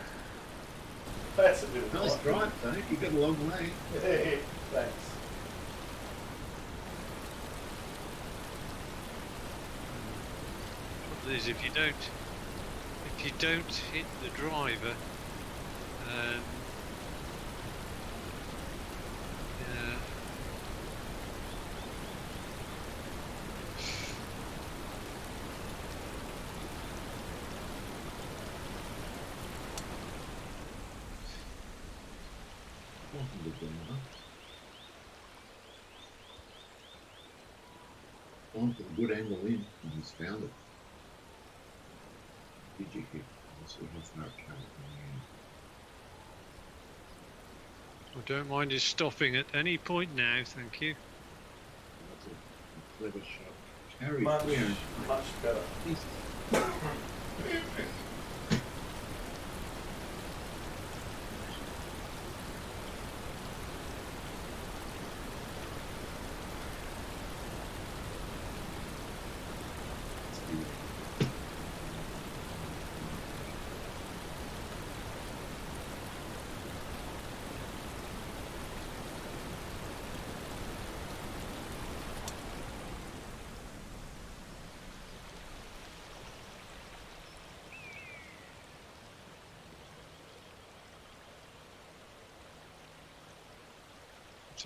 D: That's a bit of
A: Nice
D: fun.
A: drive, though. You got a long way.
D: Yeah, thanks.
B: Trouble is, if you don't hit the driver, yeah,
A: Quantum did that, huh? Quantum, good angle in. And he's found it. Did you hit? Let's see how far it came from the end.
B: I don't mind his stopping at any point now, thank you.
A: That's a clever shot. Carry
D: Much,
A: clear.
D: much better.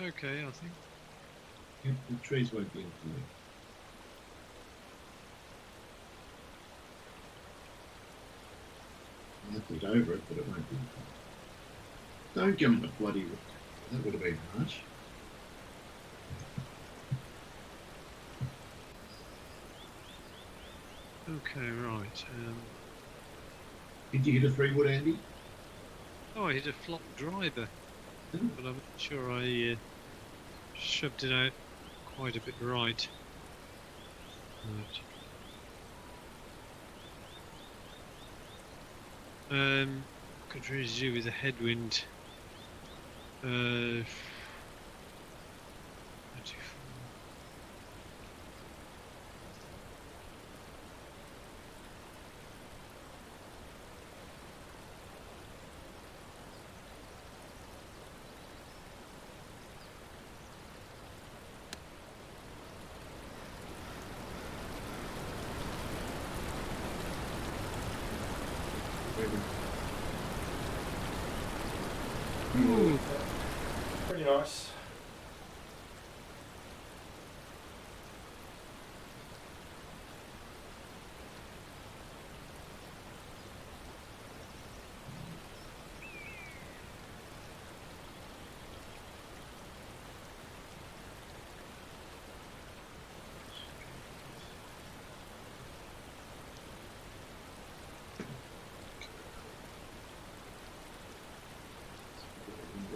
B: It's okay, I think.
A: Yeah, the trees won't be included. I have to get over it, but it won't be included. Don't go in the bloody rock. That would have been harsh.
B: Okay, right.
A: Did you hit a 3-wood, Andy?
B: Oh, I hit a flop driver,
A: Hmm.
B: but I'm not sure I shoved it out quite a bit right. Could really do with a headwind.
A: Devon.
D: Pretty nice.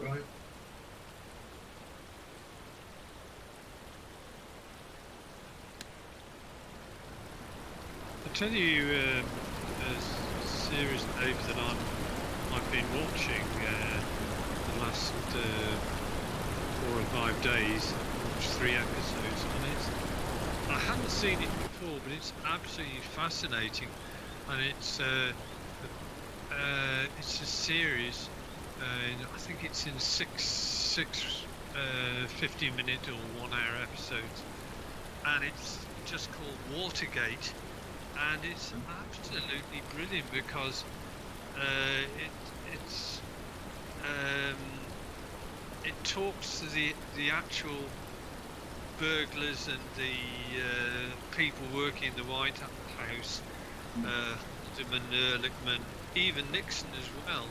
A: Right.
B: I tell you, a series, Dave, that I've been watching the last 4 or 5 days. I watched 3 episodes on it. I hadn't seen it before, but it's absolutely fascinating, and it's a series. I think it's in six 50-minute or 1-hour episodes, and it's just called Watergate. And it's absolutely brilliant because it talks to the actual burglars and the people working in the White House, Haldeman, Ehrlichman, even Nixon as well.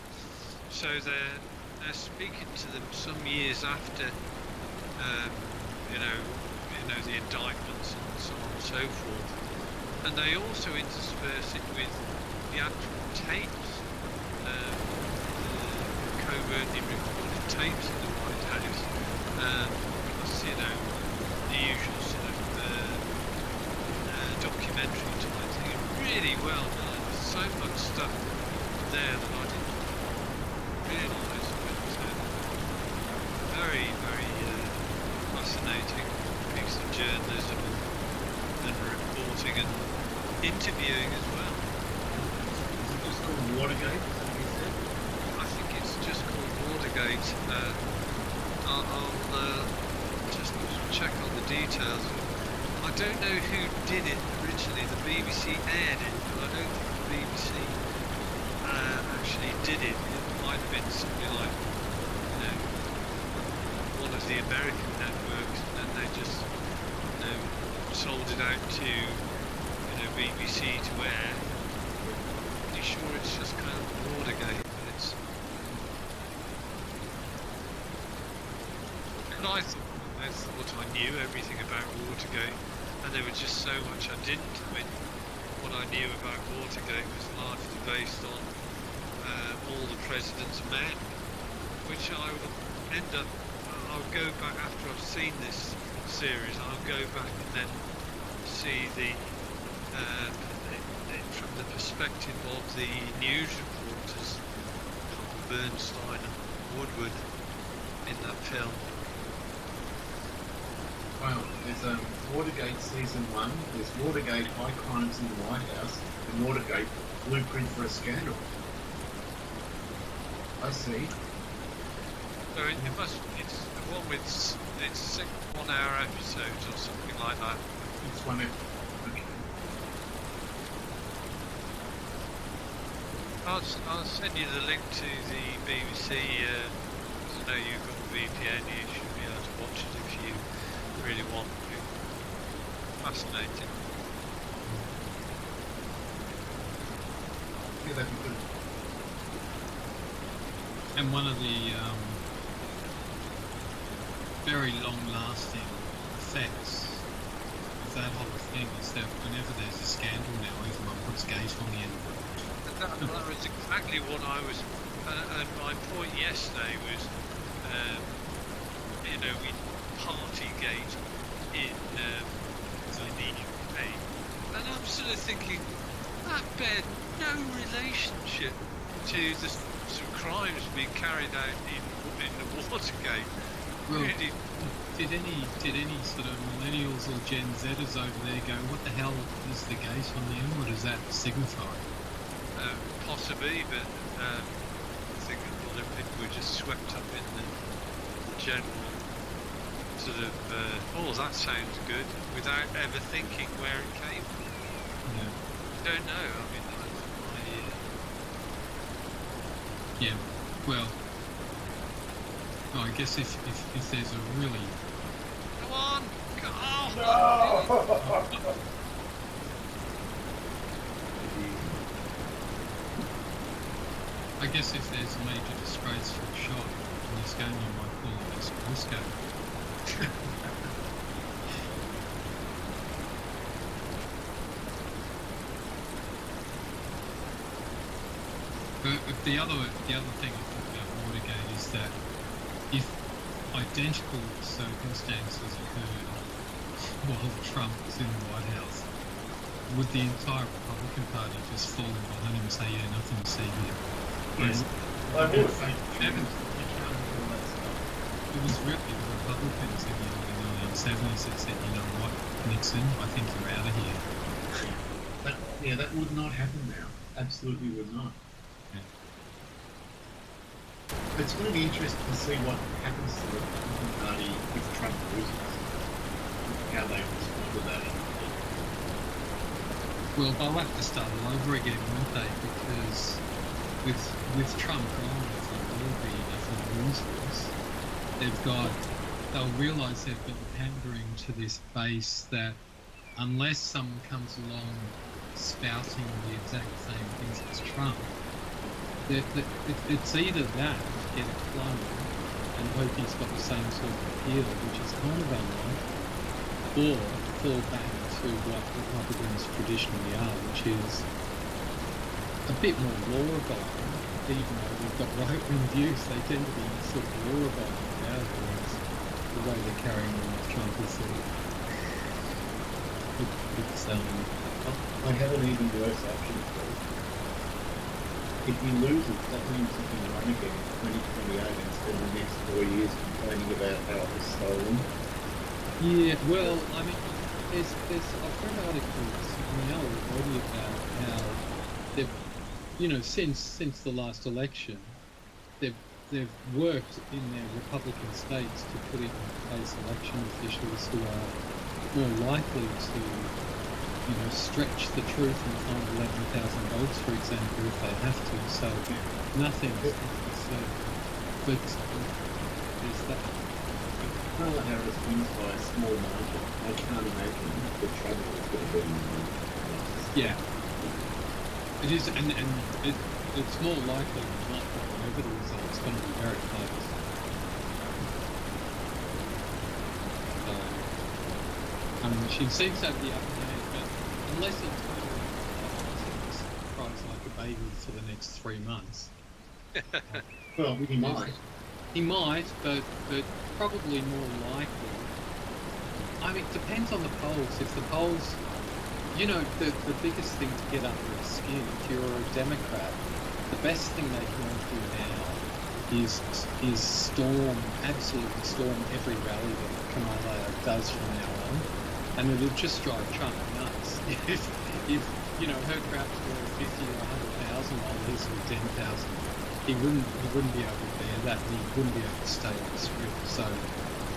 B: So they're speaking to them some years after, the indictments and so on and so forth. And they also intersperse it with the actual tapes, covertly recorded tapes in the White House. Plus, the usual sort of documentary type thing. Really well done. There's so much stuff there that I didn't realise. But very, very fascinating piece of journalism and reporting and interviewing as well.
A: It's called Watergate, is that what you said?
B: I think it's just called Watergate. I'll just check on the details. I don't know who did it originally. The BBC aired it, but I don't think the BBC actually did it. It might have been something like, one of the American networks, and then they just, sold it out to BBC to air. Pretty sure it's just kind of Watergate, but it's. And I thought I knew everything about Watergate, and there was just so much I didn't. I mean, what I knew about Watergate was largely based on all the president's men, which I will end up. I'll go back after I've seen this series. I'll go back and then see from the perspective of the news reporters, Bernstein and Woodward in that film.
A: Well, there's Watergate Season 1, there's Watergate High Crimes in the White House, and Watergate Blueprint for a Scandal. I see.
B: So it's the one with it's 6 1-hour episodes or something like that.
A: It's one okay.
B: I'll send you the link to the BBC. I know you've got a VPN. You should be able to watch it if you really want to. Fascinating.
A: Yeah, that'd be good.
C: And one of the very long-lasting effects of that whole thing is that whenever there's a scandal now, everyone puts gate on the end of it.
B: That was exactly what I was. And my point yesterday was, we Partygate in the UK, and I'm sort of thinking that bears no relationship to the sort of crimes being carried out in the Watergate.
C: Well,
B: Really,
C: did any sort of millennials or Gen Zers over there go, what the hell is the gate on the end? What does that signify?
B: possibly, but I think a lot of people were just swept up in the general sort of, oh, that sounds good, without ever thinking where it came from.
C: Yeah.
B: Don't know. I mean,
C: Well, I guess if there's a really... Come on! Go on!
D: No!
C: I guess if there's a major disgraceful shot in this game, you might call it a disgrace game. But the other thing I think about Watergate is that if identical circumstances occurred while Trump was in the White House, would the entire Republican Party just fall in behind him and say, yeah, nothing to see here?
A: Yes.
D: I would.
C: It was really the Republicans in the early 1970s that said, you know what, Nixon, I think you're out of here.
A: That would not happen now. Absolutely would not.
C: Yeah.
A: It's going to be interesting to see what happens to the Republican Party if Trump loses. How they respond to that.
C: Well, they'll have to start all over again, won't they? Because with Trump gone, if there will be enough losers, they'll realise they've got pandering to this base that unless someone comes along spouting the exact same things as Trump, it's either that, get a clone, and hope he's got the same sort of appeal, which is kind of unlikely, or fall back to what Republicans traditionally are, which is a bit more law-abiding. Even though we've got right-wing views, they tend to be sort of law-abiding about things. The way they're carrying on with Trump is
A: I have an even worse option for you. If he loses, that means he can run again in 2028 and spend the next 4 years complaining about how it was stolen.
C: Yeah, well, I mean, there's I've read articles already about how they've, since the last election, they've worked in their Republican states to put in place election officials who are more likely to, stretch the truth and find 11,000 votes, for example, if they have to. So nothing is certain. But there's that.
A: Kamala Harris wins by a small margin. I can't imagine the trouble is going to be in the
C: Yeah. It is, and it's more likely than not that whatever the result, it's going to be very close. So, I mean, she seems to have the upper hand, but unless he cries like a baby for the next 3 months.
A: Well, he might.
C: He might, but probably more likely. I mean, it depends on the polls. If the polls, the biggest thing to get under his skin, if you're a Democrat, the best thing they can do now is absolutely storm every rally that Kamala does from now on, and it'll just drive Trump nuts. If her crowds were 50 or 100,000 while his were 10,000, he wouldn't be able to bear that, and he wouldn't be able to stay on the script. So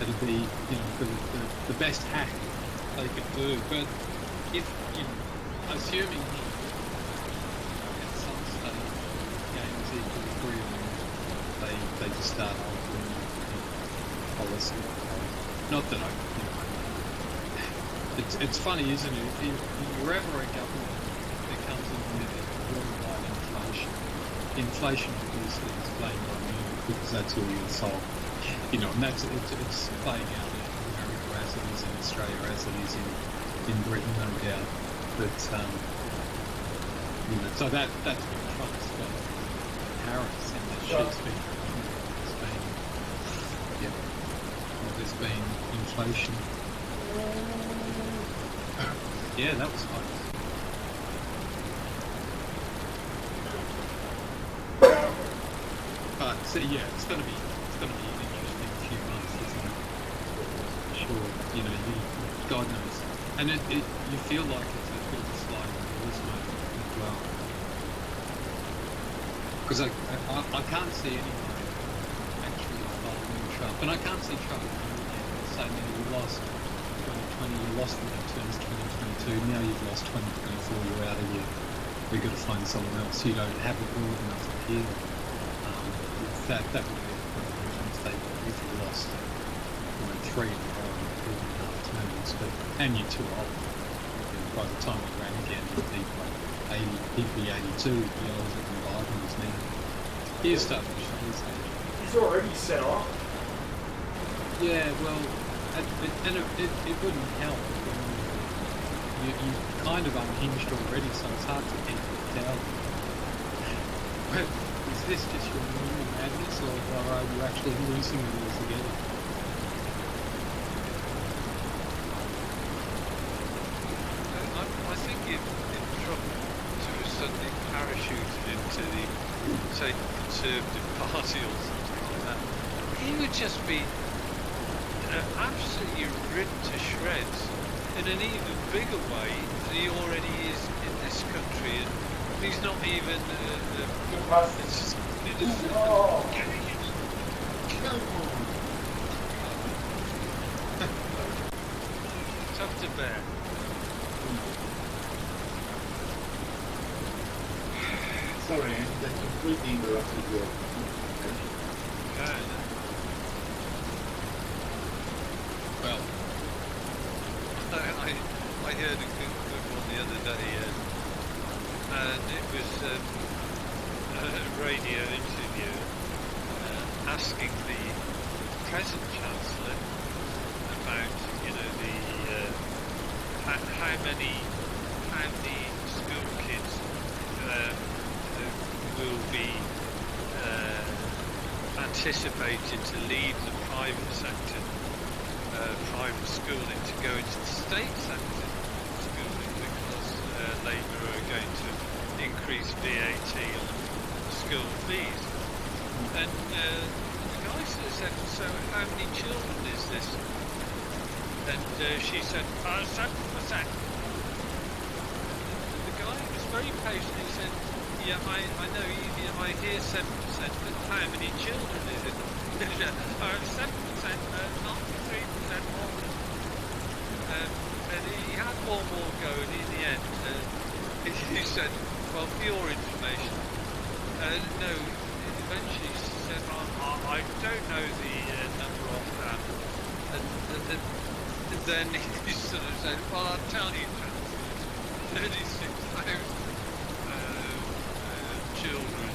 C: it'll be the best hack they could do. But if assuming he at some stage gains equilibrium, they just start altering policy. Not that it's funny, isn't it? If you're ever a government that comes in with worldwide inflation obviously is blamed on you because that's all you solve. And it's playing out in America as it is in Australia, as it is in Britain, no doubt. But so that's what Trump's got Harris, and that she's been there's been inflation. Yeah, that was fun. But so, yeah, it's going to be an interesting few months, isn't it? Sure, God knows, and you feel like it's a bit of a slide in the doors moment as well, because I can't see anyone actually following Trump, and I can't see Trump saying, you lost 2020, you lost the midterms 2022, now you've lost 2024, you're out of here. We've got to find someone else. You don't have a broad enough appeal. that would be a mistake if you lost 3 in a row in 2.5 tournaments, and you're too old. And by the time you ran again, you'd be like 80, he'd be 82, he'd be older than Biden is now. He's starting to show his age.
D: He's already set off.
C: Yeah, well, it wouldn't help. You're kind of unhinged already, so it's hard to keep it down. But is this just your normal madness, or are you actually losing it altogether?
B: I think if Trump sort of suddenly parachuted into the, say, Conservative Party or something like that, he would just be absolutely ripped to shreds in an even bigger way than he already is in this country. And he's not even.
D: Good pass.
B: It's
D: Oh.
A: Come on.
B: tough to bear.
A: Sorry, Andy, that completely interrupted your.
C: Well,
B: I heard a good one the other day, and it was a radio interview asking the present Chancellor about, the how many school kids will be anticipated to leave the private sector, private schooling, to go into the state sector schooling, because Labour are going to increase VAT on school fees. And the guy sort of said, so how many children is this? And she said, 7%. The guy was very patient. He said, yeah, I know, I hear 7%, but how many children is it? 7%, 93% more. And he had one more go, and in the end, he said, well, for your information, no, eventually he said, I don't know the number offhand. And then he sort of said, well, I'll tell you, 36,000 children.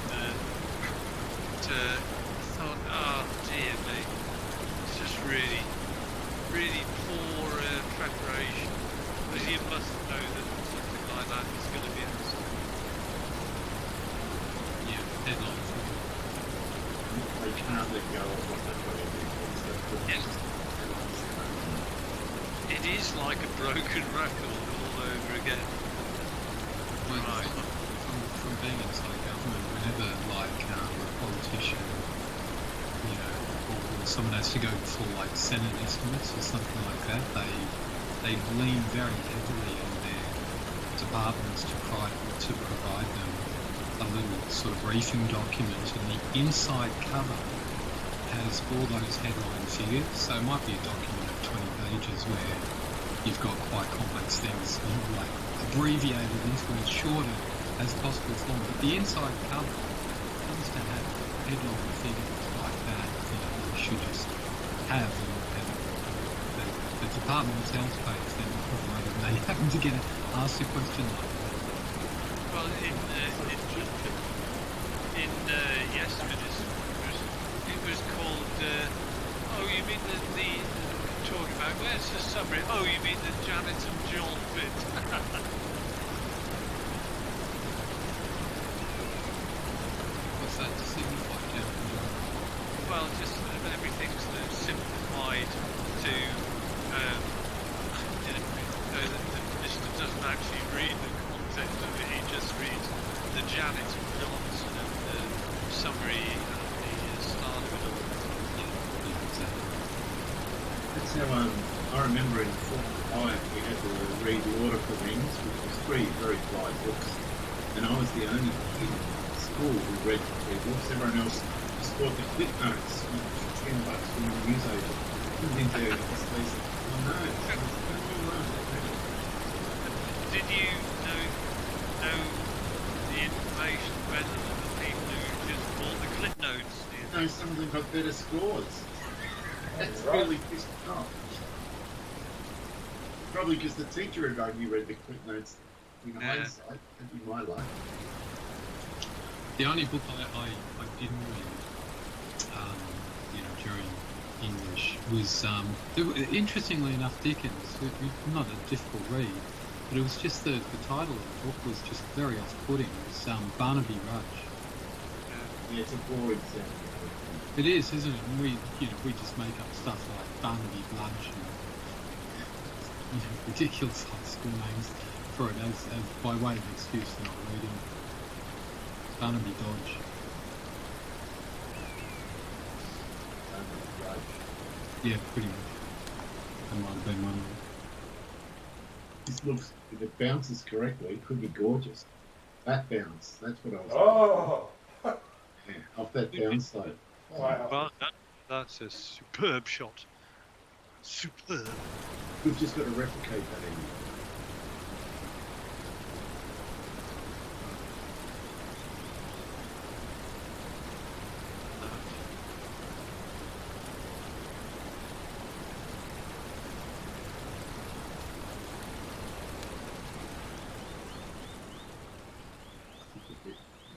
B: Thought, oh dear me, it's just really, really poor preparation. But you must know that something like that is going to be happening.
C: yeah, deadline.
A: They can't let go of what they've got in there.
B: Yes. It is like a broken record all over again.
C: Well,
B: Right.
C: from being inside government, whenever a politician, or someone has to go for like Senate estimates or something like that, they lean very heavily on their departments to provide them a little sort of briefing document, and the inside cover has all those headline figures. So it might be a document of 20 pages where you've got quite complex things, like abbreviated into as short as possible form. But the inside cover tends to have headline figures like that, you should just have. And the Department of Health page then provided they happen to get asked a question like that.
B: Well, yesterday's it was called. You mean the talking about where's the summary? Oh, you mean the Janet and John bit?
C: What's that signify, Jeff?
B: Well, just everything's simplified to. The minister doesn't actually read the content of it. He just reads the Janet and John sort of summary at the start of it all.
A: That's how I remember in Form 5 we had to read Lord of the Rings, which was 3 very fly books, and I was the only kid in school who read the 3 books. Everyone else just bought the clip notes, $10 from the newsagent. Didn't do this place. Oh no,
B: Did you know the information better than the people who just bought the clip notes? Do you
A: know some of them got better scores. That's
D: Right.
A: really pissed me off. Probably because the teacher had only read the quick notes in hindsight. That'd be my luck.
C: The only book I didn't read, during English was, interestingly enough, Dickens. Not a difficult read, but it was just the title of the book was just very off-putting. It was Barnaby Rudge.
A: Yeah, it's a boring sound.
C: It is, isn't it? And we just make up stuff like Barnaby Bludge and ridiculous high school names for it as by way of excuse for not reading Barnaby Dodge. Yeah, pretty much. That might have been one of them.
A: This looks, if it bounces correctly, it could be gorgeous. That bounce, that's what I was
D: Oh,
A: yeah, off that downside.
D: wow.
B: Well, that's a superb shot. Superb.
A: We've just got to replicate that in.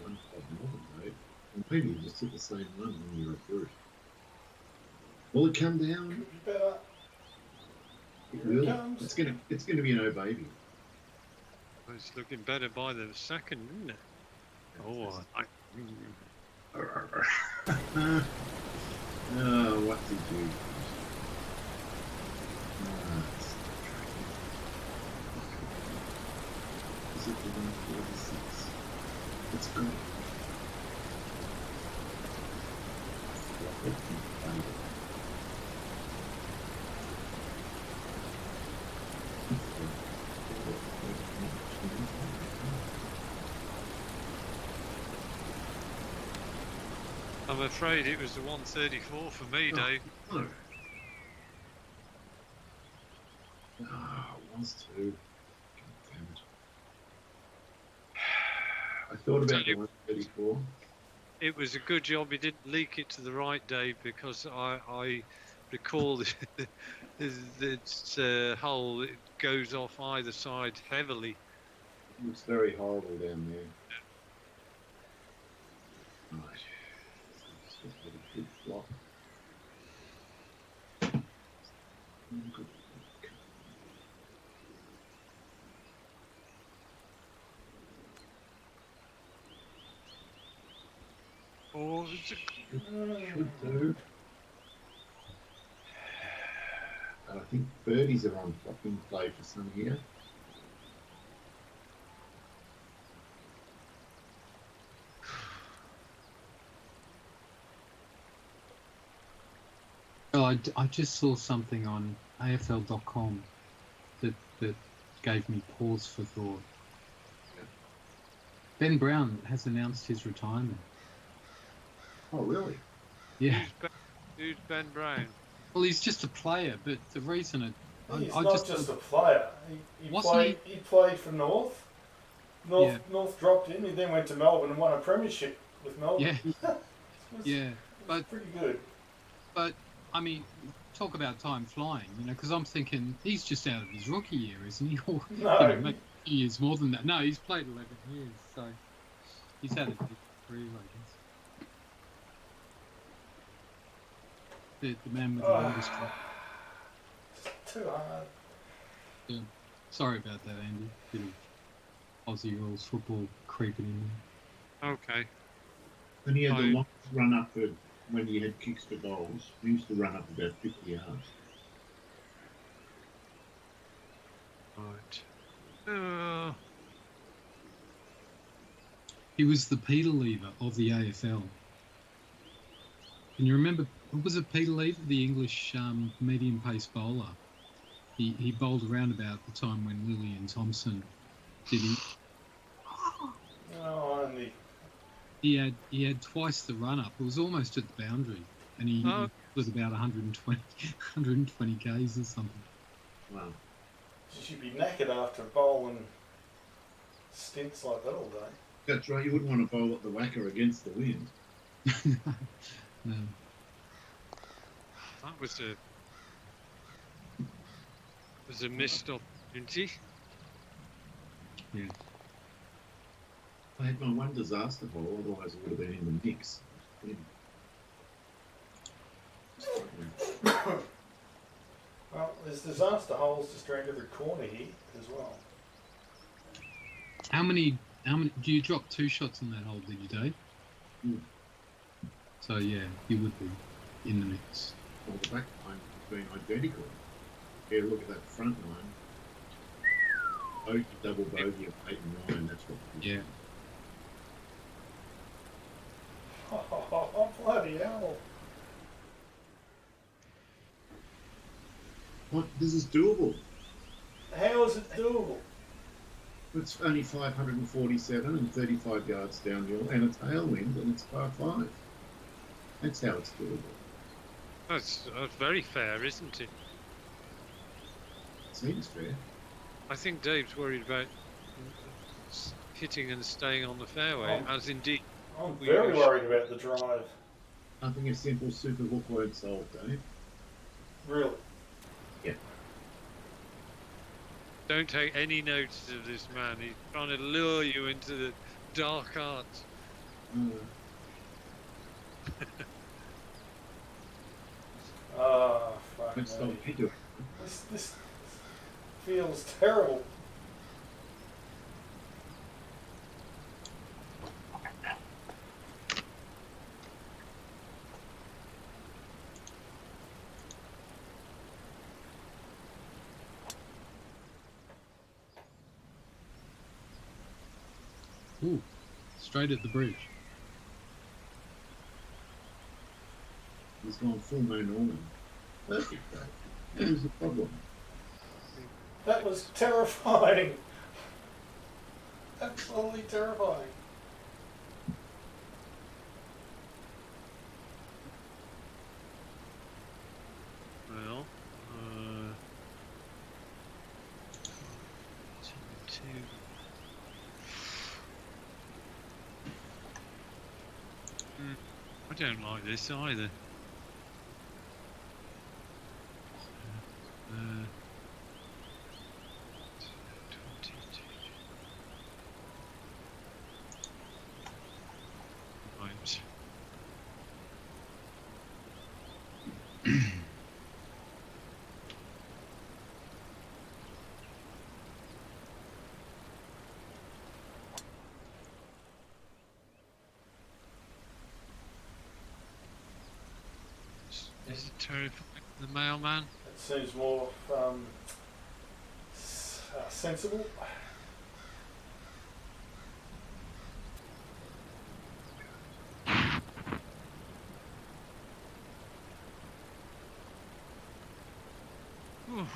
A: One club more than though. And maybe you just hit the same one when you're a brute. Will it come down?
D: Could be better.
A: It
D: Here it
A: will.
D: comes.
A: It's gonna be an O baby.
B: It's looking better by the second, isn't it? Oh,
A: Oh, what did you? It's is it the 146? It's good.
B: I'm afraid it was the 134 for me,
A: Oh.
B: Dave.
A: No. Ah, it was too. God damn it. I thought about the 134.
B: It was a good job you didn't leak it to the right, Dave, because I recall this hole it goes off either side heavily.
A: It looks very horrible down there. Right. Just had a good flop. Good.
B: Oh,
A: Should do. And I think birdies are on in play for some here.
C: Oh, I just saw something on AFL.com that gave me pause for thought.
A: Yeah.
C: Ben Brown has announced his retirement.
A: Oh, really?
C: Yeah.
B: who's Ben Brown?
C: Well, he's just a player, but the reason
D: He's
C: I
D: not just a player.
C: Wasn't
D: He played for North. North dropped in. He then went to Melbourne and won a premiership with Melbourne.
C: Yeah,
D: It was
C: yeah, but
D: pretty good.
C: I mean, talk about time flying, because I'm thinking he's just out of his rookie year, isn't he? Or
D: No.
C: maybe a few years more than that. No, he's played 11 years, so he's had a good career, I guess. The man with the longest track.
D: Too hard.
C: Sorry about that, Andy. Bit of Aussie rules football creeping in there.
B: Okay.
A: And he had the
B: Oh.
A: longest run up for when he had kicks for goals. He used to run up about 50 yards.
B: Right.
C: He was the Peter Lever of the AFL. Can you remember? Was it Peter Lever, the English medium pace bowler? He bowled around about the time when Lillian Thompson did it.
D: Oh, only.
C: He had twice the run up. It was almost at the boundary, and he was about 120 k's or something.
A: Wow.
D: She'd be knackered after bowling stints like that all day.
A: That's right. You wouldn't want to bowl at the whacker against the wind.
C: No.
B: That was a missed opportunity.
C: Yeah.
A: I had my one disaster hole, otherwise I would have been in the mix. Yeah.
D: Well, there's disaster holes just around every corner here as well.
C: How many do you drop 2 shots in that hole, did you, Dave?
A: Mm.
C: So yeah, you would be in the mix.
A: Well, the back line has been identical. Yeah, look at that front line. Bogey, double bogey of 8 and 9, that's what it is.
C: Yeah.
D: Oh, bloody hell.
A: What? This is doable.
D: How is it doable?
A: It's only 547 and 35 yards downhill and a tailwind, and it's par 5. That's how it's doable.
B: That's very fair, isn't it?
A: Seems fair.
B: I think Dave's worried about hitting and staying on the fairway,
D: Oh.
B: as indeed.
D: I'm very worried about the drive.
A: Nothing a simple super hook won't solve, Dave.
D: Really.
A: Yeah.
B: Don't take any notice of this man. He's trying to lure you into the dark arts.
D: Oh, fuck
A: Don't stop
D: me.
A: you do it.
D: This feels terrible.
C: Ooh, straight at the bridge.
A: He's gone full Mo Norman. Perfect, Dave. What was the problem?
D: That was terrifying. Absolutely terrifying.
B: Well, two. I don't like this either. Uh, 22. Right. Is it terrifying? The mailman?
D: It seems more sensible.
B: Ooh.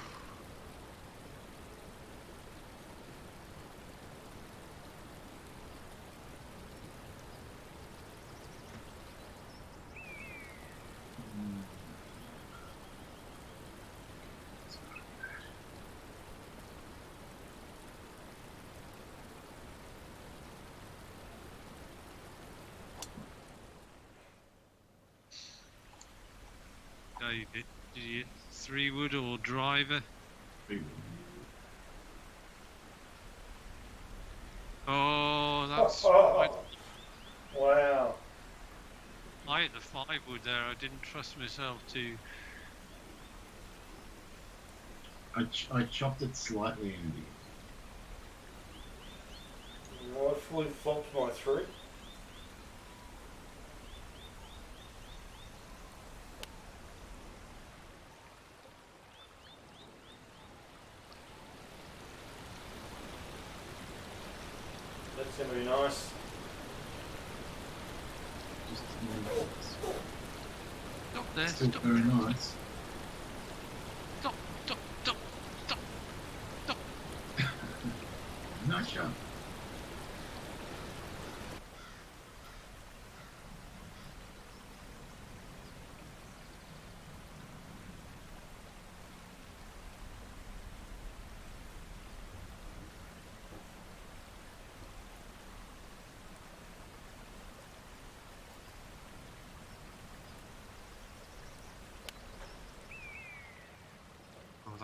B: David, did you hit 3-wood or driver? Oh, that's.
D: Wow.
B: I hit the 5-wood there. I didn't trust myself to.
A: I chopped it slightly, Andy.
D: Rightfully flopped my 3. That's going to be nice.
A: Just
B: Stop there.
A: still
B: Stop.
A: very nice.
B: Stop. Stop. Stop. Stop. Stop.
A: Nice shot.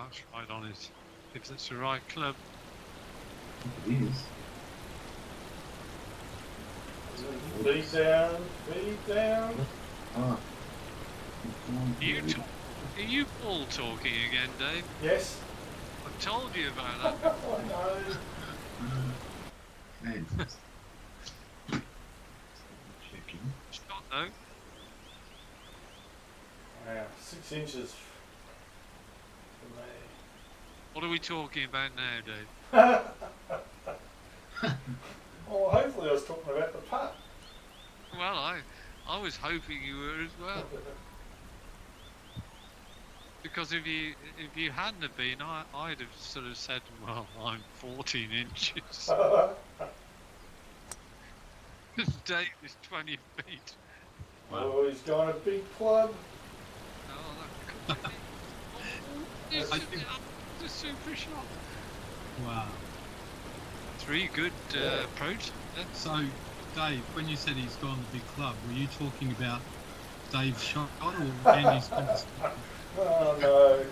B: that's right on it. If that's the right club.
A: It is.
D: Feet down, feet down.
A: Ah.
B: Are you ball talking again, Dave?
D: Yes.
B: I've told you about that.
D: Oh no.
A: Fantastic. Checking.
B: Shot though.
D: Wow, 6 inches for me.
B: What are we talking about now, Dave?
D: Well, hopefully I was talking about the putt.
B: Well, I was hoping you were as well. Because if you hadn't have been, I'd have sort of said, well, I'm 14 inches. Dave is 20 feet.
D: Oh, he's got a big club.
B: Oh, that could be.
C: I think-
B: The super shot.
C: Wow.
B: 3 good approach.
C: So, Dave, when you said he's gone the big club, were you talking about Dave's shot or Andy's conversation?
D: Oh no.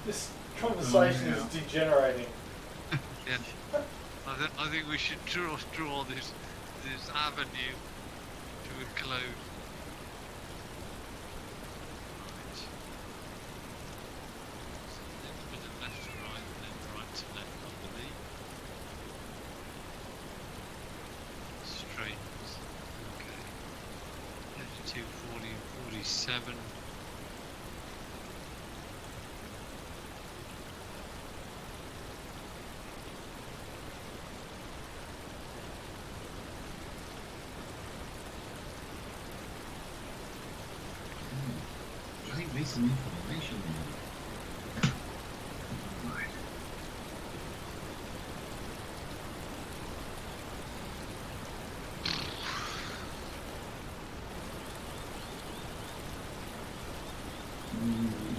D: This conversation is degenerating.
B: Yeah. I think we should draw this avenue to a close. Right. So a little bit of left to right and then right to left, I believe. Straight. Okay. 32, 40, and 47.
A: I think there's some information there. Right.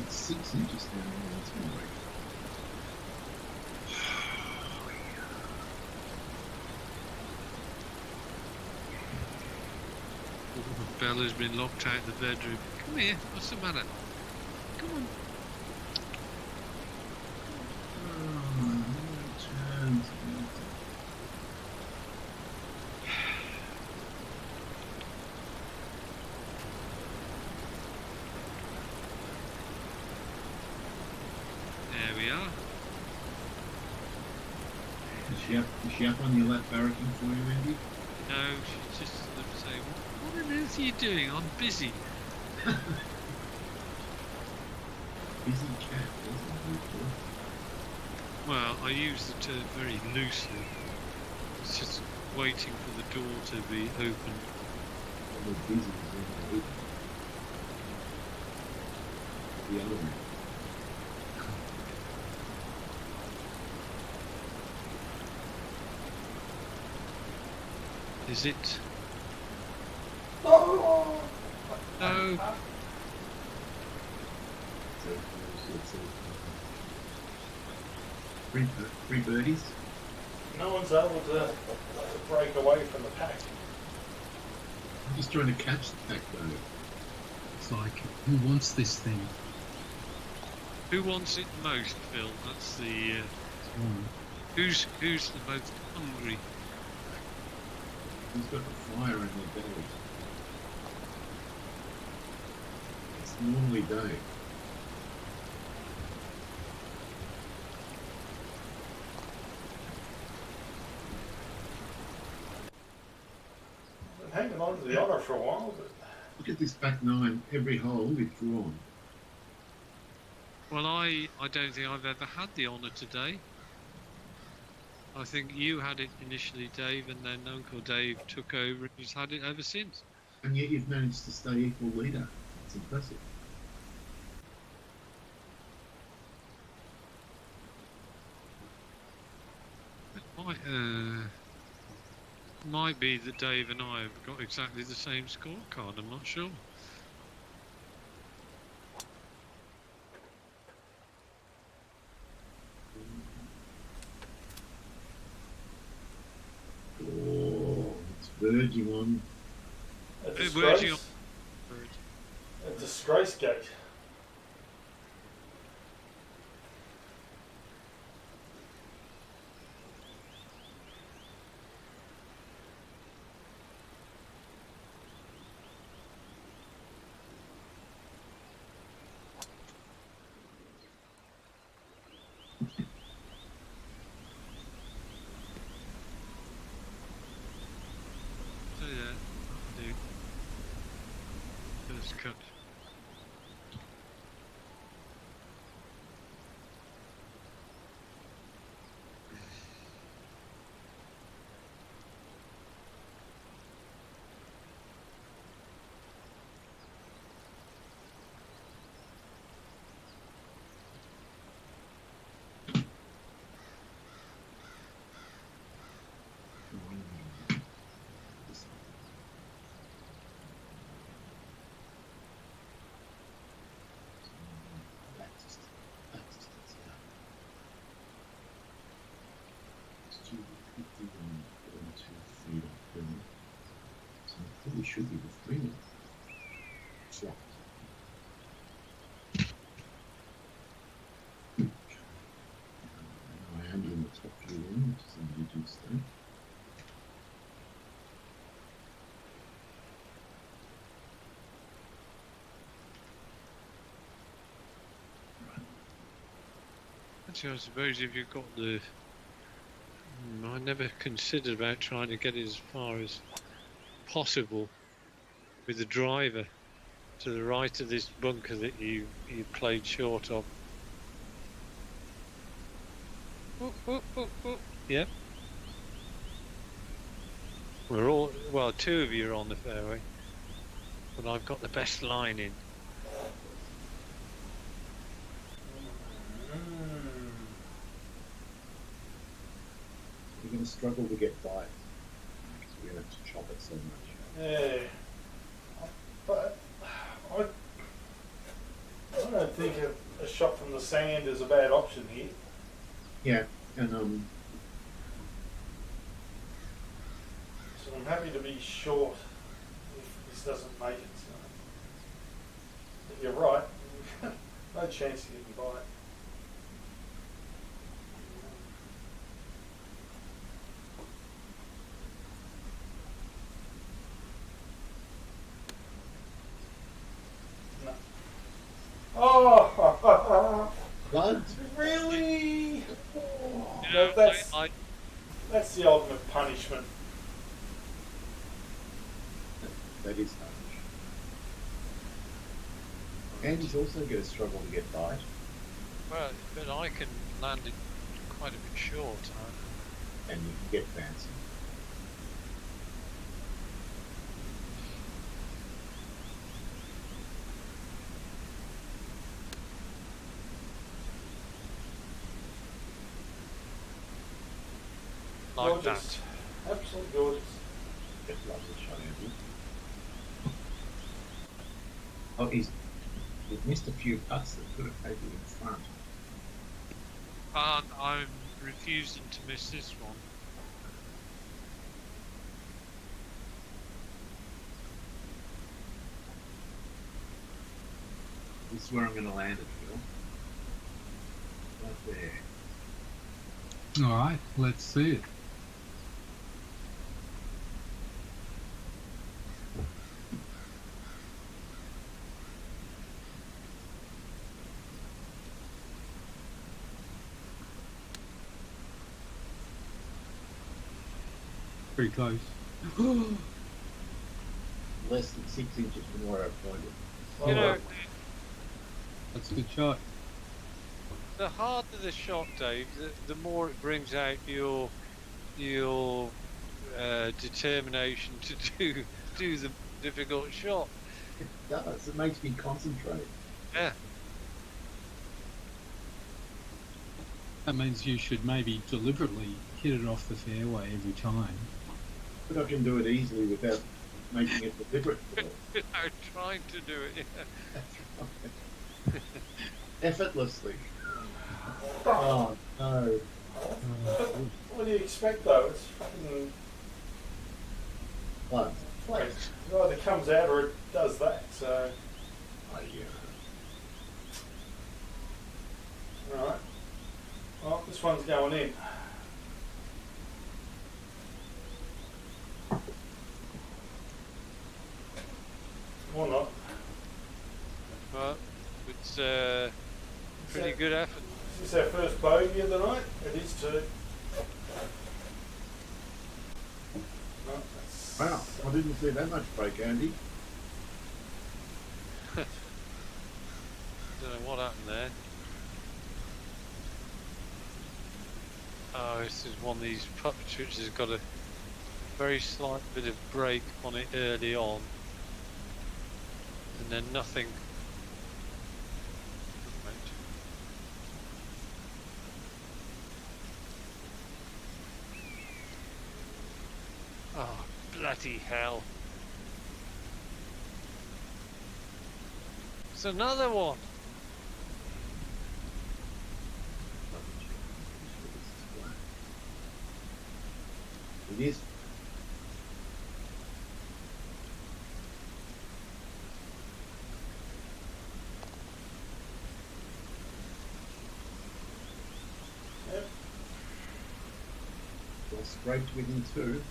A: It's 6 inches down there, that's all right.
B: Bella's been locked out of the bedroom. Come here, what's the matter? Come on. There we are.
A: Is she up on your lap barracking for you, Andy?
B: No, she's just sort of saying, what on earth are you doing? I'm busy.
A: Busy cat, isn't it?
B: Well, I use the term very loosely. It's just waiting for the door to be opened.
A: Well, busy is in the other way.
B: Is it?
D: Oh!
B: No.
A: Three birdies.
D: No one's able to break away from the pack.
A: I'm just trying to catch the pack though.
C: It's like, who wants this thing?
B: Who wants it most, Phil? That's the. Who's the most hungry?
A: Who's got the fire in their belly? It's normally Dave.
D: Been hanging on to the honour for a while, but
A: Look at this back nine. Every hole we've drawn.
B: Well, I don't think I've ever had the honour today. I think you had it initially, Dave, and then Uncle Dave took over and he's had it ever since.
A: And yet you've managed to stay equal leader. It's impressive.
B: It might be that Dave and I have got exactly the same scorecard, I'm not sure.
A: Oh, it's verging on.
D: a
B: Verging on-
D: disgrace. A disgrace gate.
B: cut.
A: We should be with freedom. Yeah. I am in the top view one, which is in the YouTube state.
B: Actually, I suppose if you've got the... I never considered about trying to get it as far as possible with the driver to the right of this bunker that you played short of. Yep. We're all, well, two of you are on the fairway, but I've got the best line in.
A: You're going to struggle to get by because we're going to have to chop it so much.
D: Yeah, but I don't think a shot from the sand is a bad option here.
A: Yeah, and
D: So I'm happy to be short if this doesn't make it. So. But you're right, no chance of getting by it. No. Oh,
A: blood.
D: really?
B: You know,
D: That's the ultimate punishment.
A: That is harsh. And he's also going to struggle to get by.
B: well, but I can land it quite a bit short.
A: And you can get fancy.
B: Like
D: Gorgeous.
B: that.
D: Absolutely gorgeous.
A: Just love the shot, Andy. Oh, he's missed a few putts that could have taken him in front.
B: I'm refusing to miss this one.
A: This is where I'm going to land it, Phil. Right there.
C: All right, let's see it. Pretty close.
A: Less than 6 inches from where I pointed.
B: You know,
C: That's a good shot.
B: the harder the shot, Dave, the more it brings out your determination to do the difficult shot.
A: It does. It makes me concentrate.
B: Yeah.
C: That means you should maybe deliberately hit it off the fairway every time.
A: But I can do it easily without making it deliberate.
B: Without trying to do it. Yeah.
A: That's right. Effortlessly. Oh, no.
D: What do you expect though? It's fucking
A: What?
D: flat. It either comes out or it does that. So,
A: Oh, yeah.
D: alright. Well, this one's going in. Or not.
B: Well, it's pretty good effort.
D: Is this our first bogey of the night? It is too. No, that's...
A: Wow, I didn't see that much break, Andy.
B: this is one of these puppets which has got a very slight bit of break on it early on, and then nothing. Oh, bloody hell. It's another one.
A: It is.
D: Yep.
A: Well, scraped within two.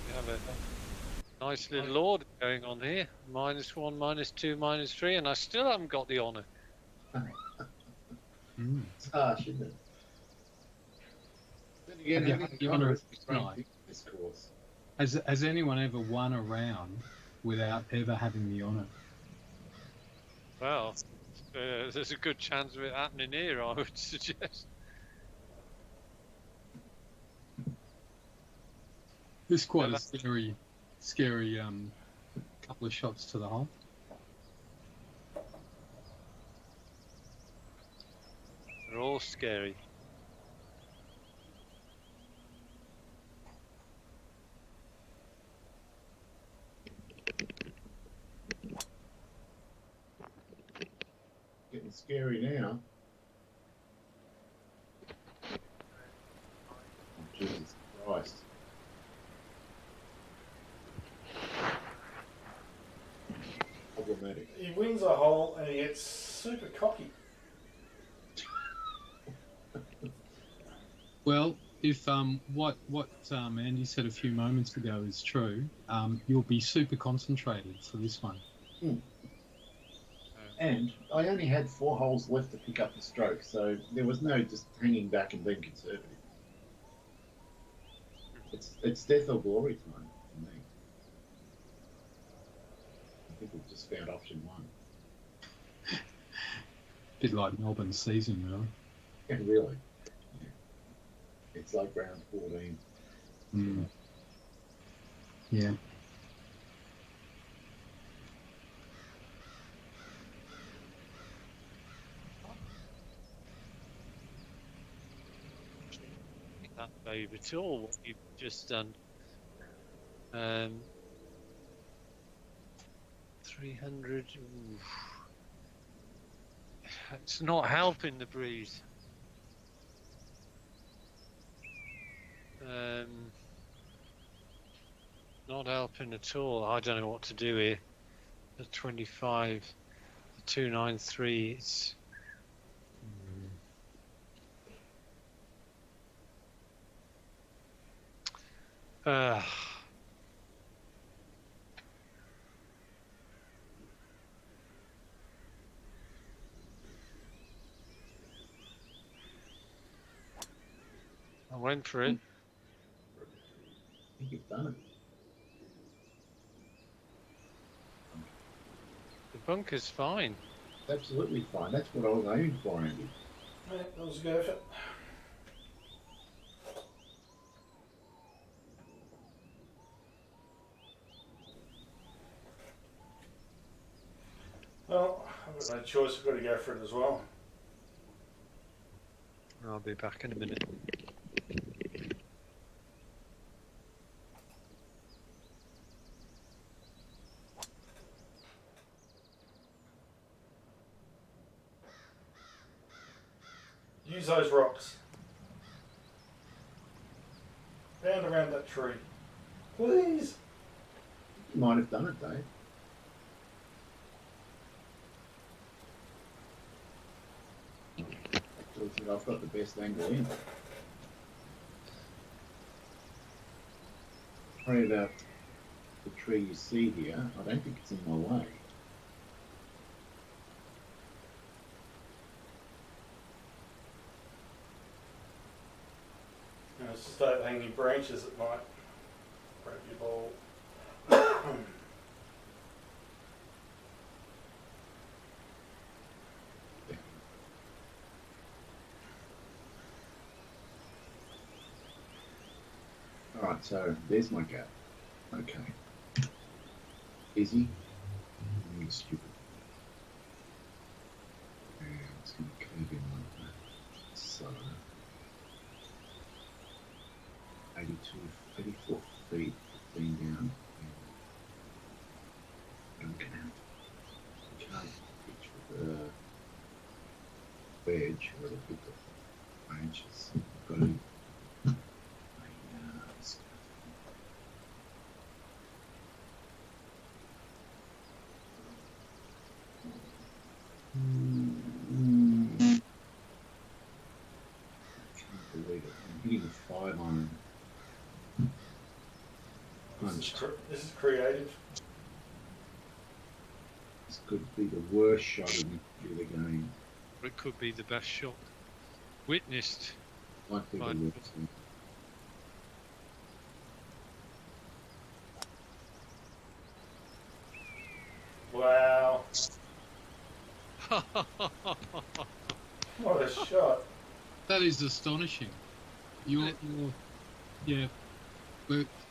B: We have a nice little order going on here. -1, -2, -3, and I still haven't got the honour.
A: It's harsh, isn't it? Then again,
C: Have you
A: having
C: had the
A: an
C: honour
A: honour
C: of
A: is the
C: this
A: great
C: night?
A: thing in this course.
C: Has anyone ever won a round without ever having the honour?
B: Well, there's a good chance of it happening here, I would suggest.
C: It's quite
B: Yeah,
C: a scary couple of shots to the hole.
B: They're all scary.
A: Getting scary now. Oh, Jesus Christ. Problematic.
D: He wins a hole and he gets super cocky.
C: Well, if what Andy said a few moments ago is true, you'll be super concentrated for this one.
A: And I only had 4 holes left to pick up the stroke, so there was no just hanging back and being conservative. It's death or glory time for me. I think we've just found option 1.
C: Bit like Melbourne season, really.
A: Yeah, really. Yeah. It's like round 14.
C: Mm. Yeah.
B: That wave at all, what you've just done. 300. Oof. It's not helping the breeze. Not helping at all. I don't know what to do here. The 25, the 293. It's. I went for it.
A: I think you've done it.
B: The bunker's fine.
A: It's absolutely fine. That's what I was aiming for, Andy.
D: Right, that was a go for it. Well, I've got no choice, I've got to go for it as well.
B: I'll be back in a minute.
D: Use those rocks. Round around that tree. Please.
A: You might have done it, Dave. Actually, said I've got the best angle in. Sorry about the tree you see here. I don't think it's in my way.
D: Just overhanging branches that might grab your ball.
A: Alright, so there's my gap. Okay. Easy. I'm stupid. And it's going to curve in like that. So, 84 feet, 15 down. And I'm going to have to, you can't pitch with the wedge or the bit of branches. I've got to I'm hitting a 5-iron.
D: This is creative.
A: This could be the worst shot of the game.
B: Or it could be the best shot witnessed.
A: Likely the
B: Right.
A: worst.
D: Wow. What a shot.
C: That is astonishing. You're yeah.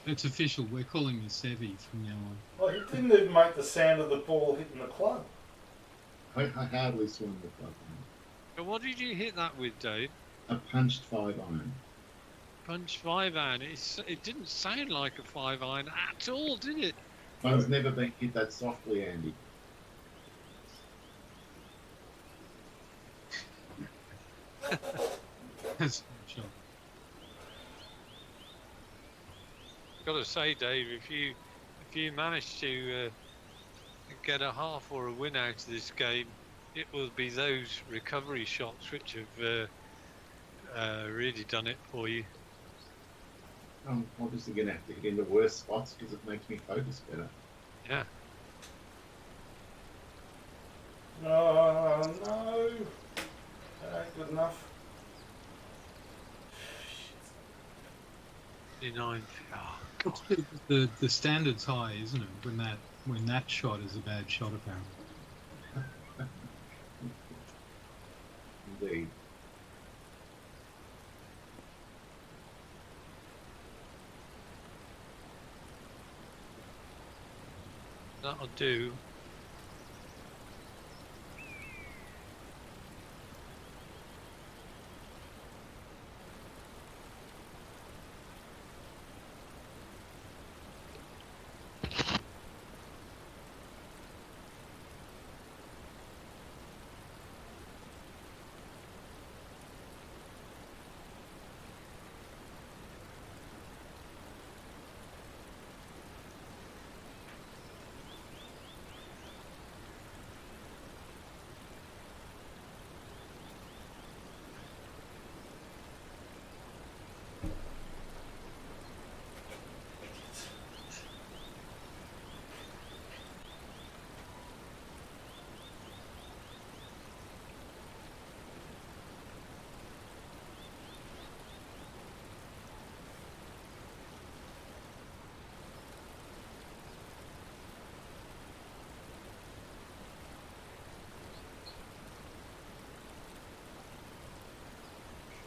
C: It's official. We're calling you Sevi from now on.
D: Well, he didn't even make the sound of the ball hitting the club.
A: I hardly swung the club.
B: And what did you hit that with, Dave?
A: I punched 5-iron.
B: Punch 5-iron. It didn't sound like a 5-iron at all, did it?
A: One's never been hit that softly, Andy.
C: That's a shot.
B: Got to say, Dave, if you manage to get a half or a win out of this game, it will be those recovery shots which have really done it for you.
A: I'm obviously going to have to hit in the worst spots because it makes me focus better.
B: Yeah.
D: No, no. That ain't good enough.
B: 59. Oh, God.
C: The standard's high, isn't it? When that shot is a bad shot, apparently.
A: Indeed.
B: That'll do.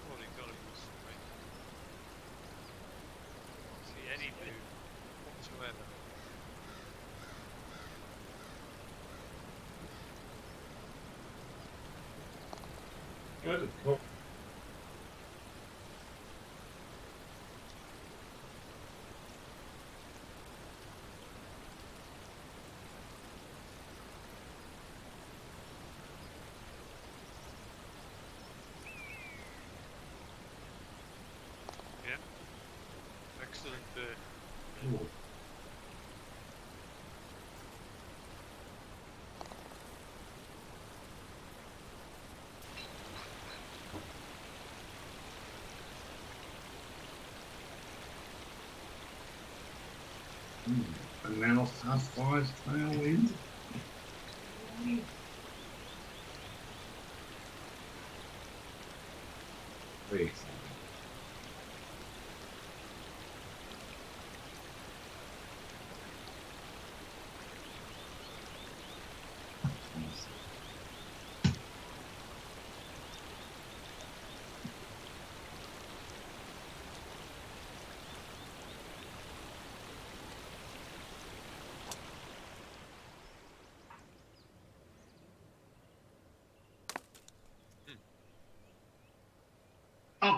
B: Surely got it was something. See any move whatsoever.
D: Good.
B: Excellent bird.
A: Ooh. And now +5's tailwind. Very exciting.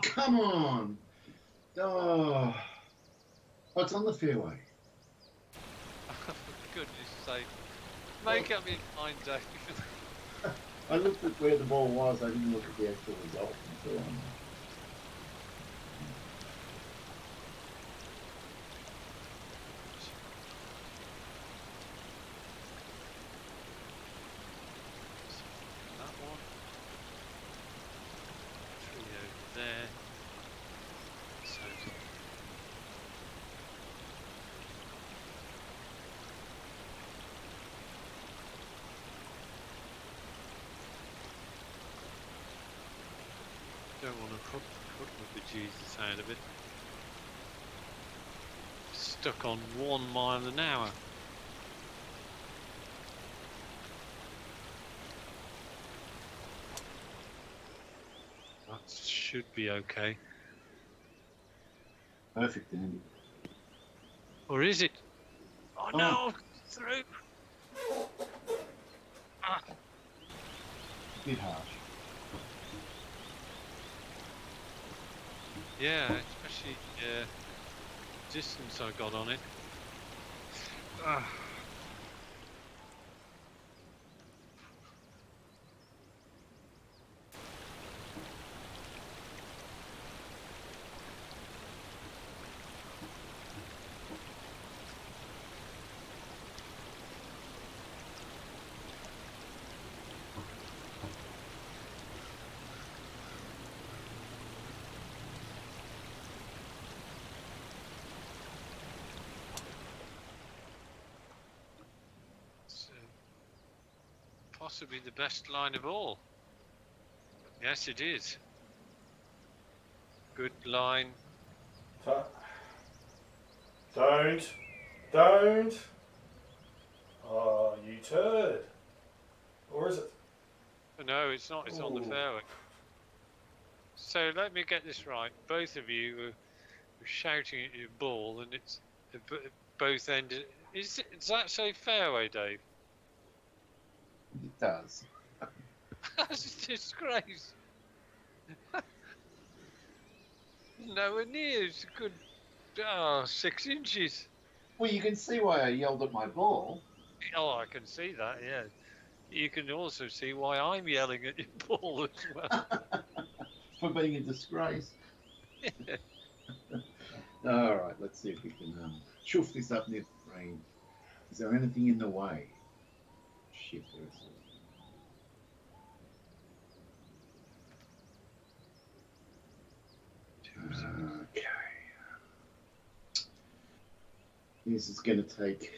E: come on. Oh, it's on the fairway.
B: For goodness sake. Make up your mind, Dave.
E: I looked at where the ball was. I didn't look at the actual result until
B: That one. Tree over there. So don't want to cut the bejesus out of it. Stuck on 1 mile an hour. That should be okay.
E: perfect, Andy.
B: Or is it? Oh no! Through! Ah,
E: A bit harsh.
B: yeah, especially distance I got on it. Ah. Possibly the best line of all. Yes, it is. Good line.
D: Don't. Oh, you turd. Or is it?
B: No, it's not. It's on the
D: Ooh.
B: fairway. So let me get this right. Both of you were shouting at your ball, and it's both ended. Does that say fairway, Dave?
E: It does.
B: That's a disgrace. Nowhere near. It's a good 6 inches.
E: Well, you can see why I yelled at my ball.
B: Oh, I can see that. Yeah. You can also see why I'm yelling at your ball as well.
E: For being a disgrace. All right, let's see if we can chuff this up near the green. Is there anything in the way? Shit, there is. Okay. This is going to take.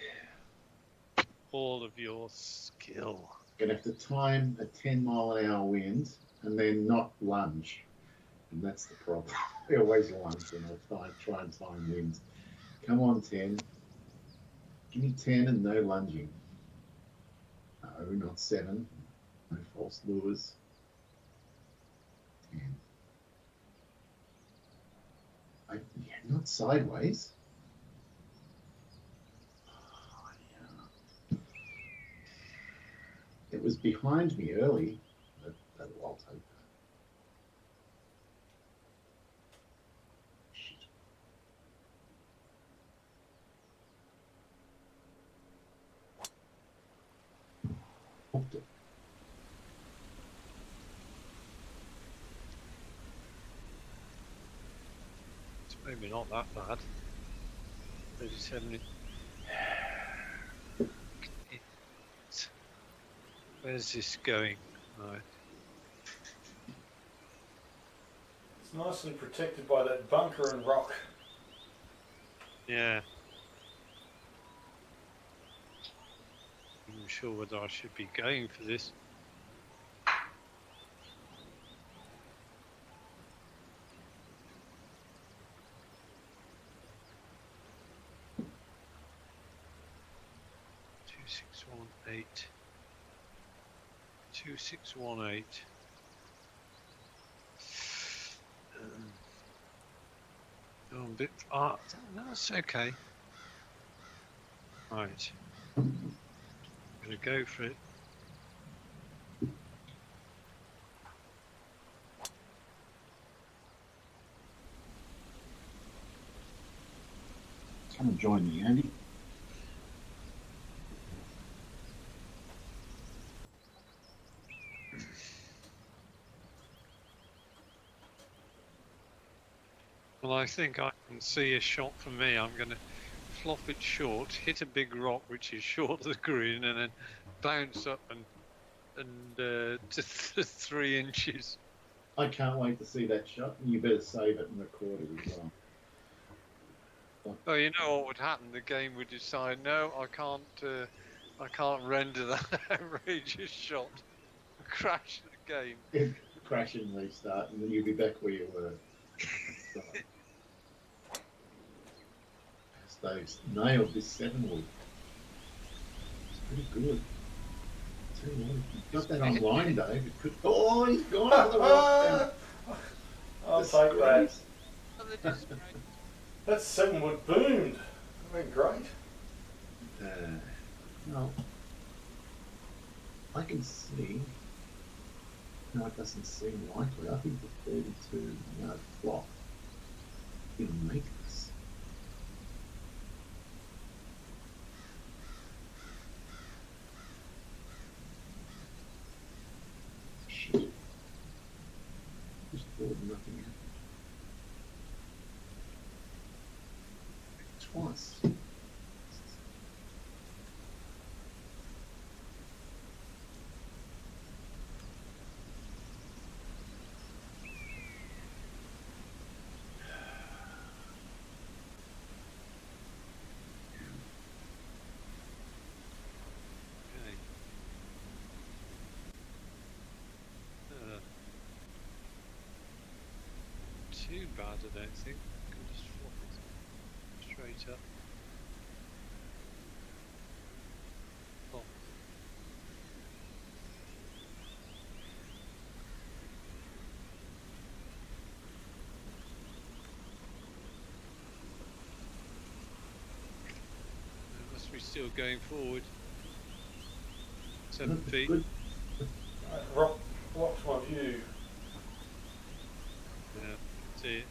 B: All of your skill.
E: Going to have to time a 10-mile-an-hour wind and then not lunge. And that's the problem. I always lunge when I try and time wind. Come on, 10. Give me 10 and no lunging. No, not 7. No false lures. 10. Yeah, not sideways. Oh, yeah. It was behind me early. I'll take that. Shit. Hooked it.
B: It's maybe not that bad. 37. Where's this going? Right.
D: It's nicely protected by that bunker and rock.
B: Yeah. I'm not sure whether I should be going for this. $2618. 2618. Oh, a bit. That's okay. Right. I'm gonna go for it.
E: Come and join me, Andy.
B: Well, I think I can see a shot for me. I'm going to flop it short, hit a big rock which is short of the green, and then bounce up and to 3 inches.
E: I can't wait to see that shot, and you better save it and record it as well.
B: Oh, you know what would happen? The game would decide, no, I can't render that outrageous shot. Crash the game.
E: Crash and restart, and then you'll be back where you were. So, Dave's nailed this 7-wood. It's pretty good. Tell you what, if you've got that online, Dave, it could. Oh, he's gone for the rock.
D: I'll take that.
B: Oh, they're just great.
D: That 7-wood boomed. That went great.
E: No, I can see. No, it doesn't seem likely. I think the 32 yard flop will make this. Shit. Just thought nothing happened. Twice.
B: Okay. Too bad, I don't think. I can just flop it straight up. Flop. It must be still going forward. 7 feet.
E: Good.
D: Rock blocks my view.
B: Yeah, see it.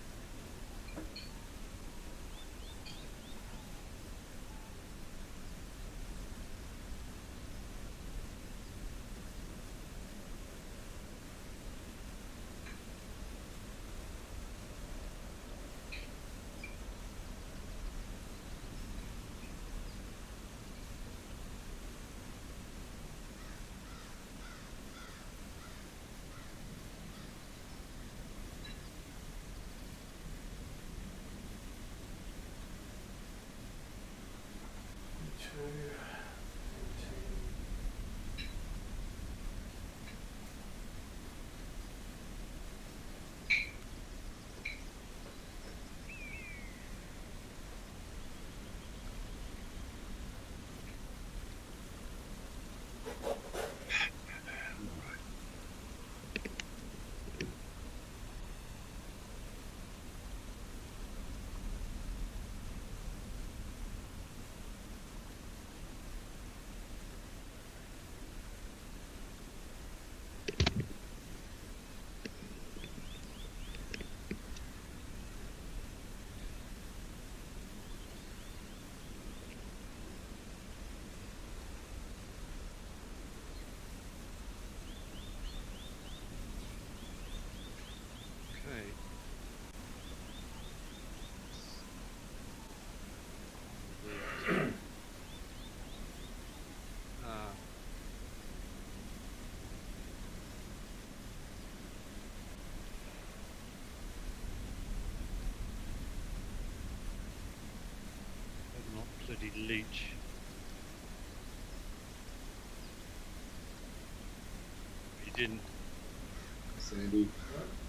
B: Okay. Ah. Better not bloody leech. He didn't.
E: Sandy.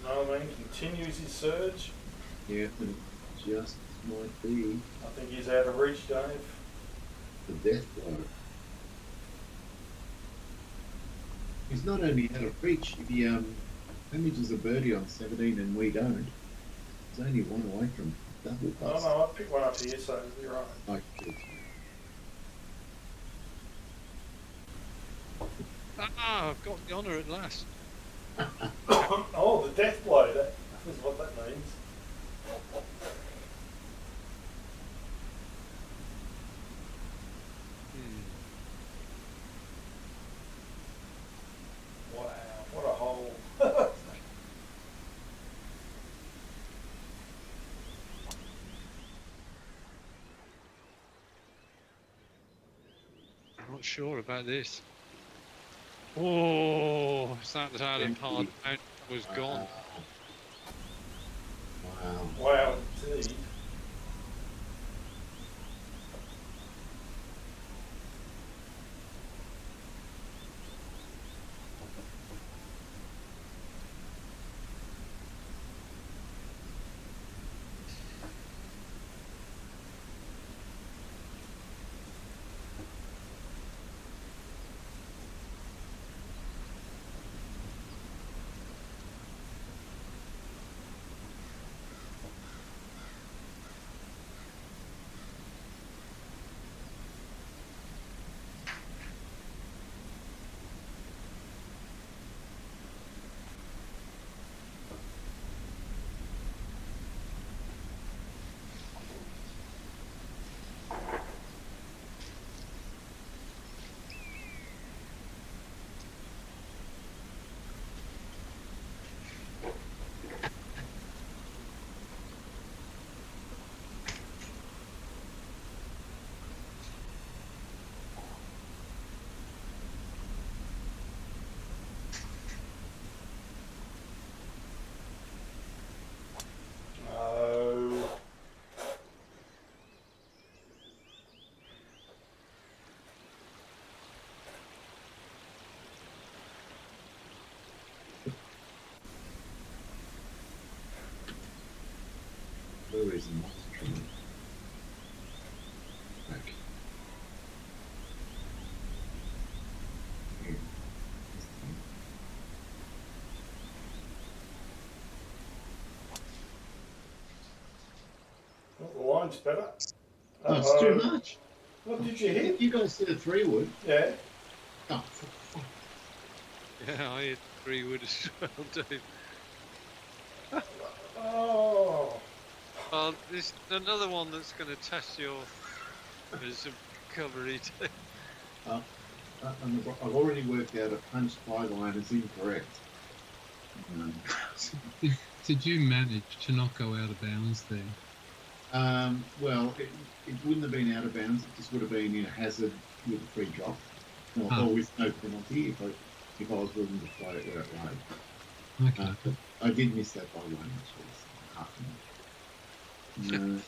D: No, I mean, continues his surge.
E: Yeah, and it just might be
D: I think he's out of reach, Dave.
E: the death blow. He's not only out of reach, if he damages a birdie on 17 and we don't, he's only one away from double
D: Oh
E: bust.
D: no, I picked one up here, so you're right.
E: I could.
B: Ah, I've got the honour at last.
D: Oh, the death blow, that is what that means.
B: not sure about this. Oh, is that hard
E: Empty.
B: out was gone.
E: Wow.
D: Wow, indeed. No.
E: Where is the monster? Okay. Here.
D: Oh, the line's better.
E: Oh, it's too
D: Uh-oh.
E: much.
D: What did you hit?
E: You guys said a 3-wood.
D: Yeah.
E: Oh, for fuck.
B: Yeah, I hit 3 wood as well, Dave.
D: Oh.
B: Well, there's another one that's going to test your as a recovery.
E: I've already worked out a punch 5 iron is incorrect.
C: Did you manage to not go out of bounds there?
E: Well, it wouldn't have been out of bounds. It just would have been in a hazard with a free drop,
C: Ah.
E: or with no penalty if I was willing to play it where it lay.
C: Okay.
E: But I did miss that by 1 inch. It's half an inch. No,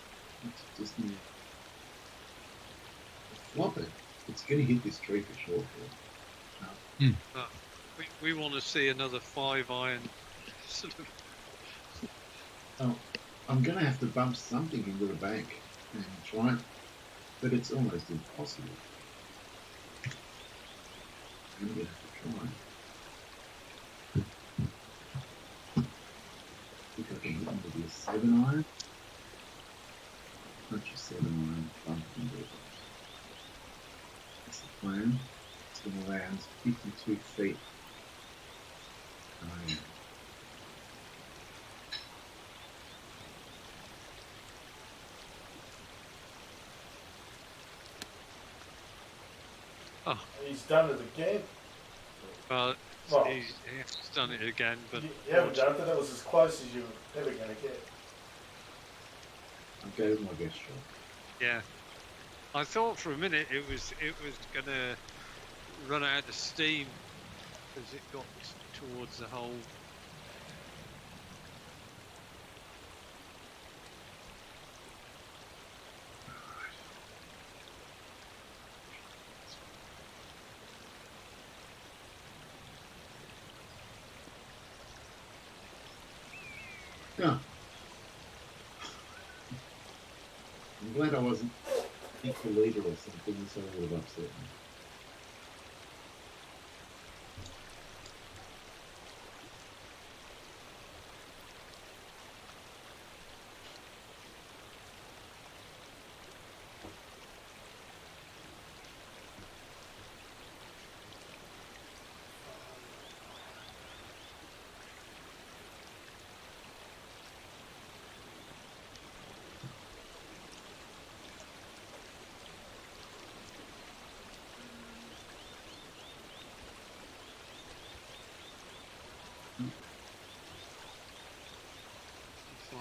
E: it's just near. Flop it. It's going to hit this tree for sure.
B: We want to see another 5 iron sort of.
E: Oh, I'm going to have to bump something into the bank and try it, but it's almost impossible. I'm going to have to try. I think I can hit maybe a 7 iron. Punch a 7 iron, bump into it. That's the plan. It's going to land 52 feet. Oh, yeah.
D: He's done it again.
B: Well,
D: Well-
B: he's done it again, but
D: You haven't done it, but that was as close as you were ever going to get.
E: I gave my best shot.
B: yeah. I thought for a minute it was going to run out of steam as it got towards the hole.
E: Yeah. I'm glad I wasn't equal leader or something, so I would have upset me.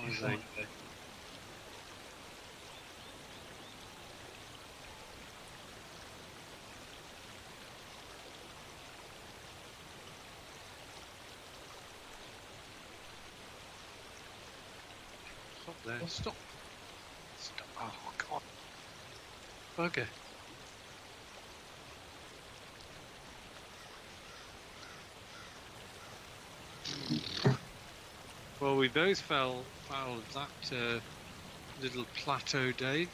B: As far as there. Stop. Stop. Oh, God. Bugger. Well, we both fell foul of that little plateau, Dave.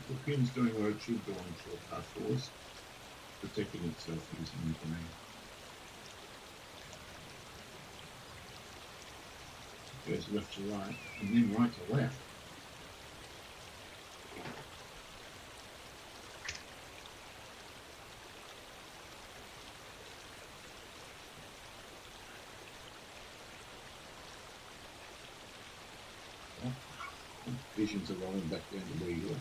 E: The pin's doing what it should do on short par fours, protecting itself using the green. Goes left to right, and then right to left. Visions are rolling back down to where you are.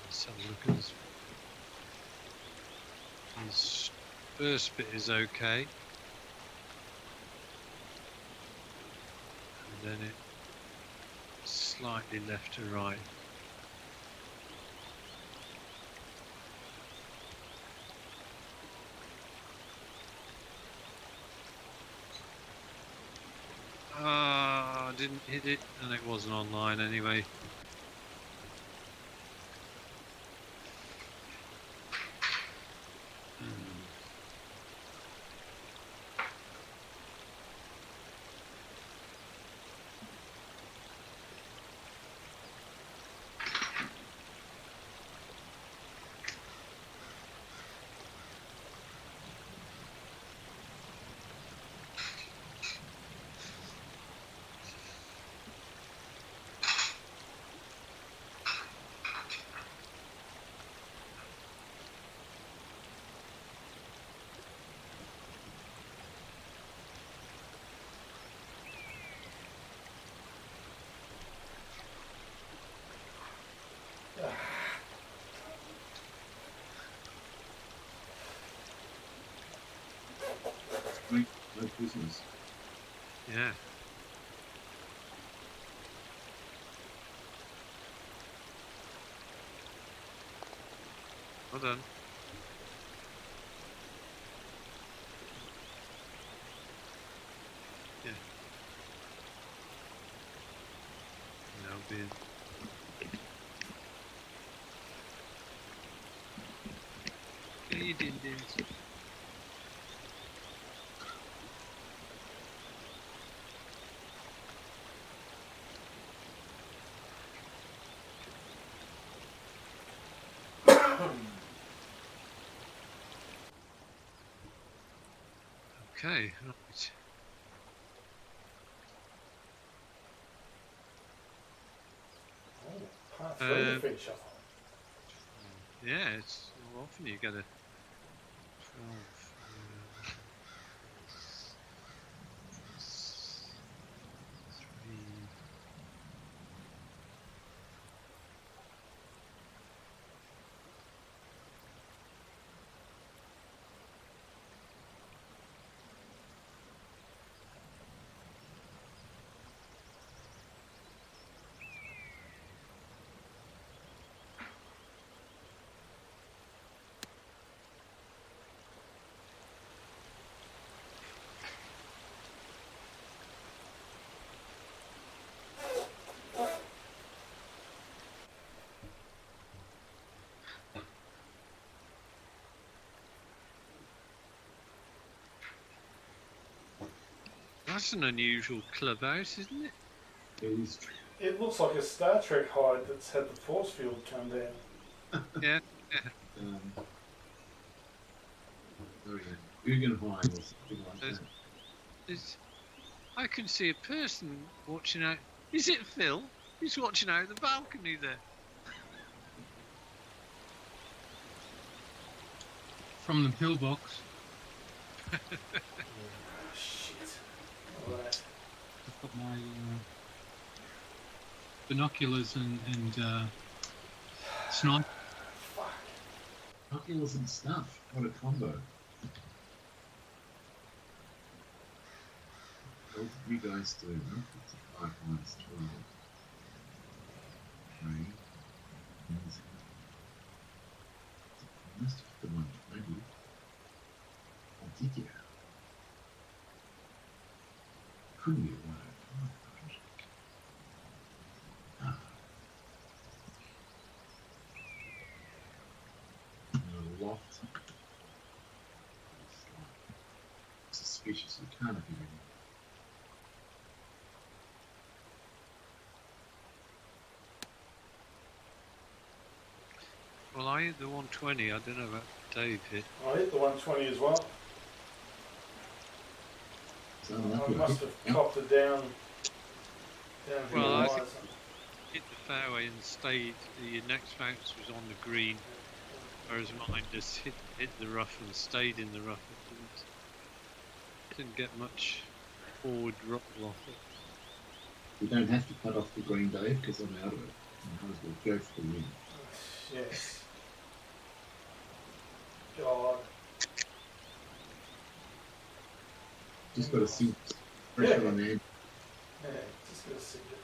B: Let's have a look at this. His first bit is okay. And then it slightly left to right. Ah, didn't hit it, and it wasn't online anyway.
E: Great, no business.
B: Yeah. Well done. Yeah. Now being. You didn't do it. Okay, right.
D: Par 3 to finish off.
B: Yeah, it's often you get a 12. Three. That's an unusual clubhouse, isn't it?
E: It is
D: It looks like a Star Trek hide that's had the force field come down.
B: Yeah.
E: very Guggenheim or something like
B: There's-
E: that.
B: I can see a person watching out. Is it Phil? He's watching out the balcony there.
C: From the pillbox.
D: Shit. Alright.
C: I've got my binoculars and sniper.
D: Fuck.
E: Binoculars and stuff. What a combo. What did you guys do? 55 minus 12. Okay. Must have been 120. Did you? Couldn't be 105. Ah. A lot. Suspicious. You can't have been.
B: Well, I hit the 120. I don't know about Dave hit.
D: I hit the 120 as well. I must have copped it down
B: Well,
D: here
B: I
D: wise.
B: think hit the fairway and stayed. The next bounce was on the green, whereas mine just hit the rough and stayed in the rough. It didn't get much forward roll off it.
E: You don't have to cut off the green, Dave, because I'm out of it. I might as well go for the win.
D: Yes. God.
E: Just got to sink pressure
D: Yeah.
E: on there.
D: Yeah, just gonna sink it.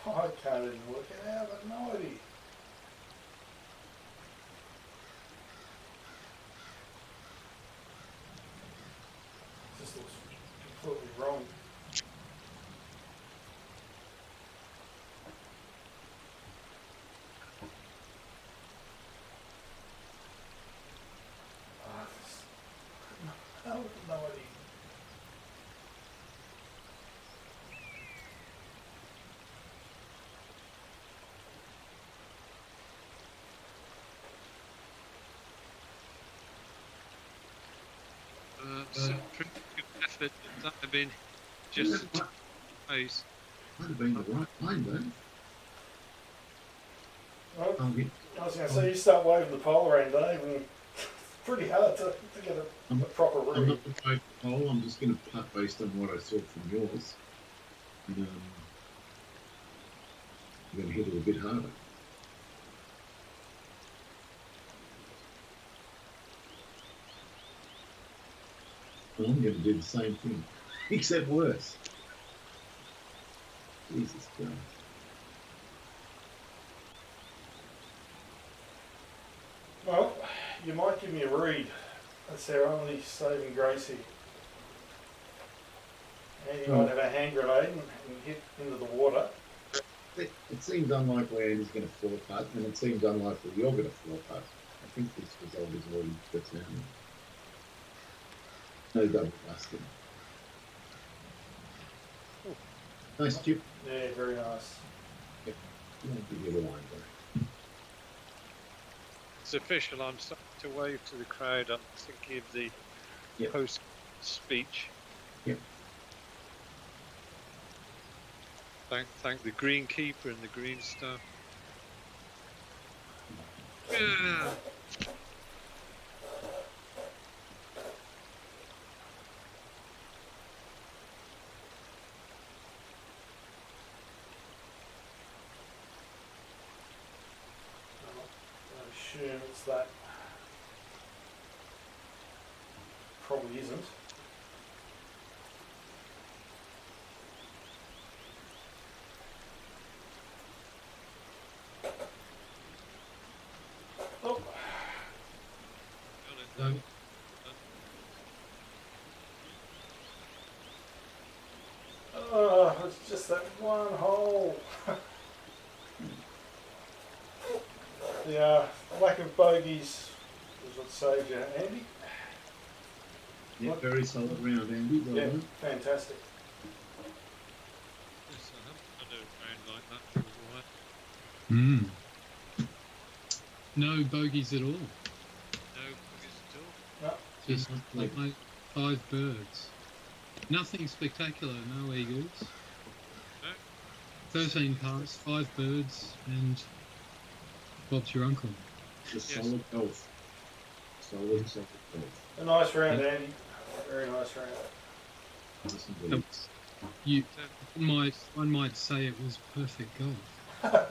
D: Oh, I can't even work it out, I've no idea. Just looks completely wrong. I have no idea.
B: Some pretty good effort. That have been just a pace.
E: Might have been the right line, though.
D: Well,
E: I'll get,
D: I was going to say, you start waving the pole around, Dave, and it's pretty hard to get a proper
E: I'm
D: read.
E: not going to go for pole. I'm just going to putt based on what I saw from yours. And, I'm going to hit it a bit harder. And I'm going to do the same thing, except worse. Jesus Christ.
D: Well, you might give me a read. That's our only saving grace here. And you might have a hand grenade and hit into the water.
E: It seems unlikely Andy's going to fall apart, and it seems unlikely you're going to fall apart. I think this result is already determined. No double busting. Nice chip.
D: Yeah, very nice.
E: You won't give you the line though.
B: It's official. I'm starting to wave to the crowd. I'm thinking of the
E: Yep.
B: post speech.
E: Yep.
B: Thank the greenkeeper and the green staff. Yeah.
D: I assume it's that. Probably isn't. Oh,
B: Got it.
E: No.
D: oh, it's just that one hole. The lack of bogeys is what saved you, Andy.
E: Yeah,
D: What?
E: very solid round, Andy. Well
D: Yeah,
E: done.
D: fantastic.
B: Yes, I haven't had a round like that for a while.
C: No bogeys at all.
B: No buggers at all.
C: Just
E: Like,
C: like 5 birds. Nothing spectacular. No eagles.
B: No.
C: 13 putts, 5 birds, and Bob's your uncle.
E: just
B: Yes.
E: solid golf. Solid golf.
D: A nice round, Andy. Very nice round.
E: Nice indeed.
C: You
B: So,
C: one might say it was perfect golf.
E: Uh,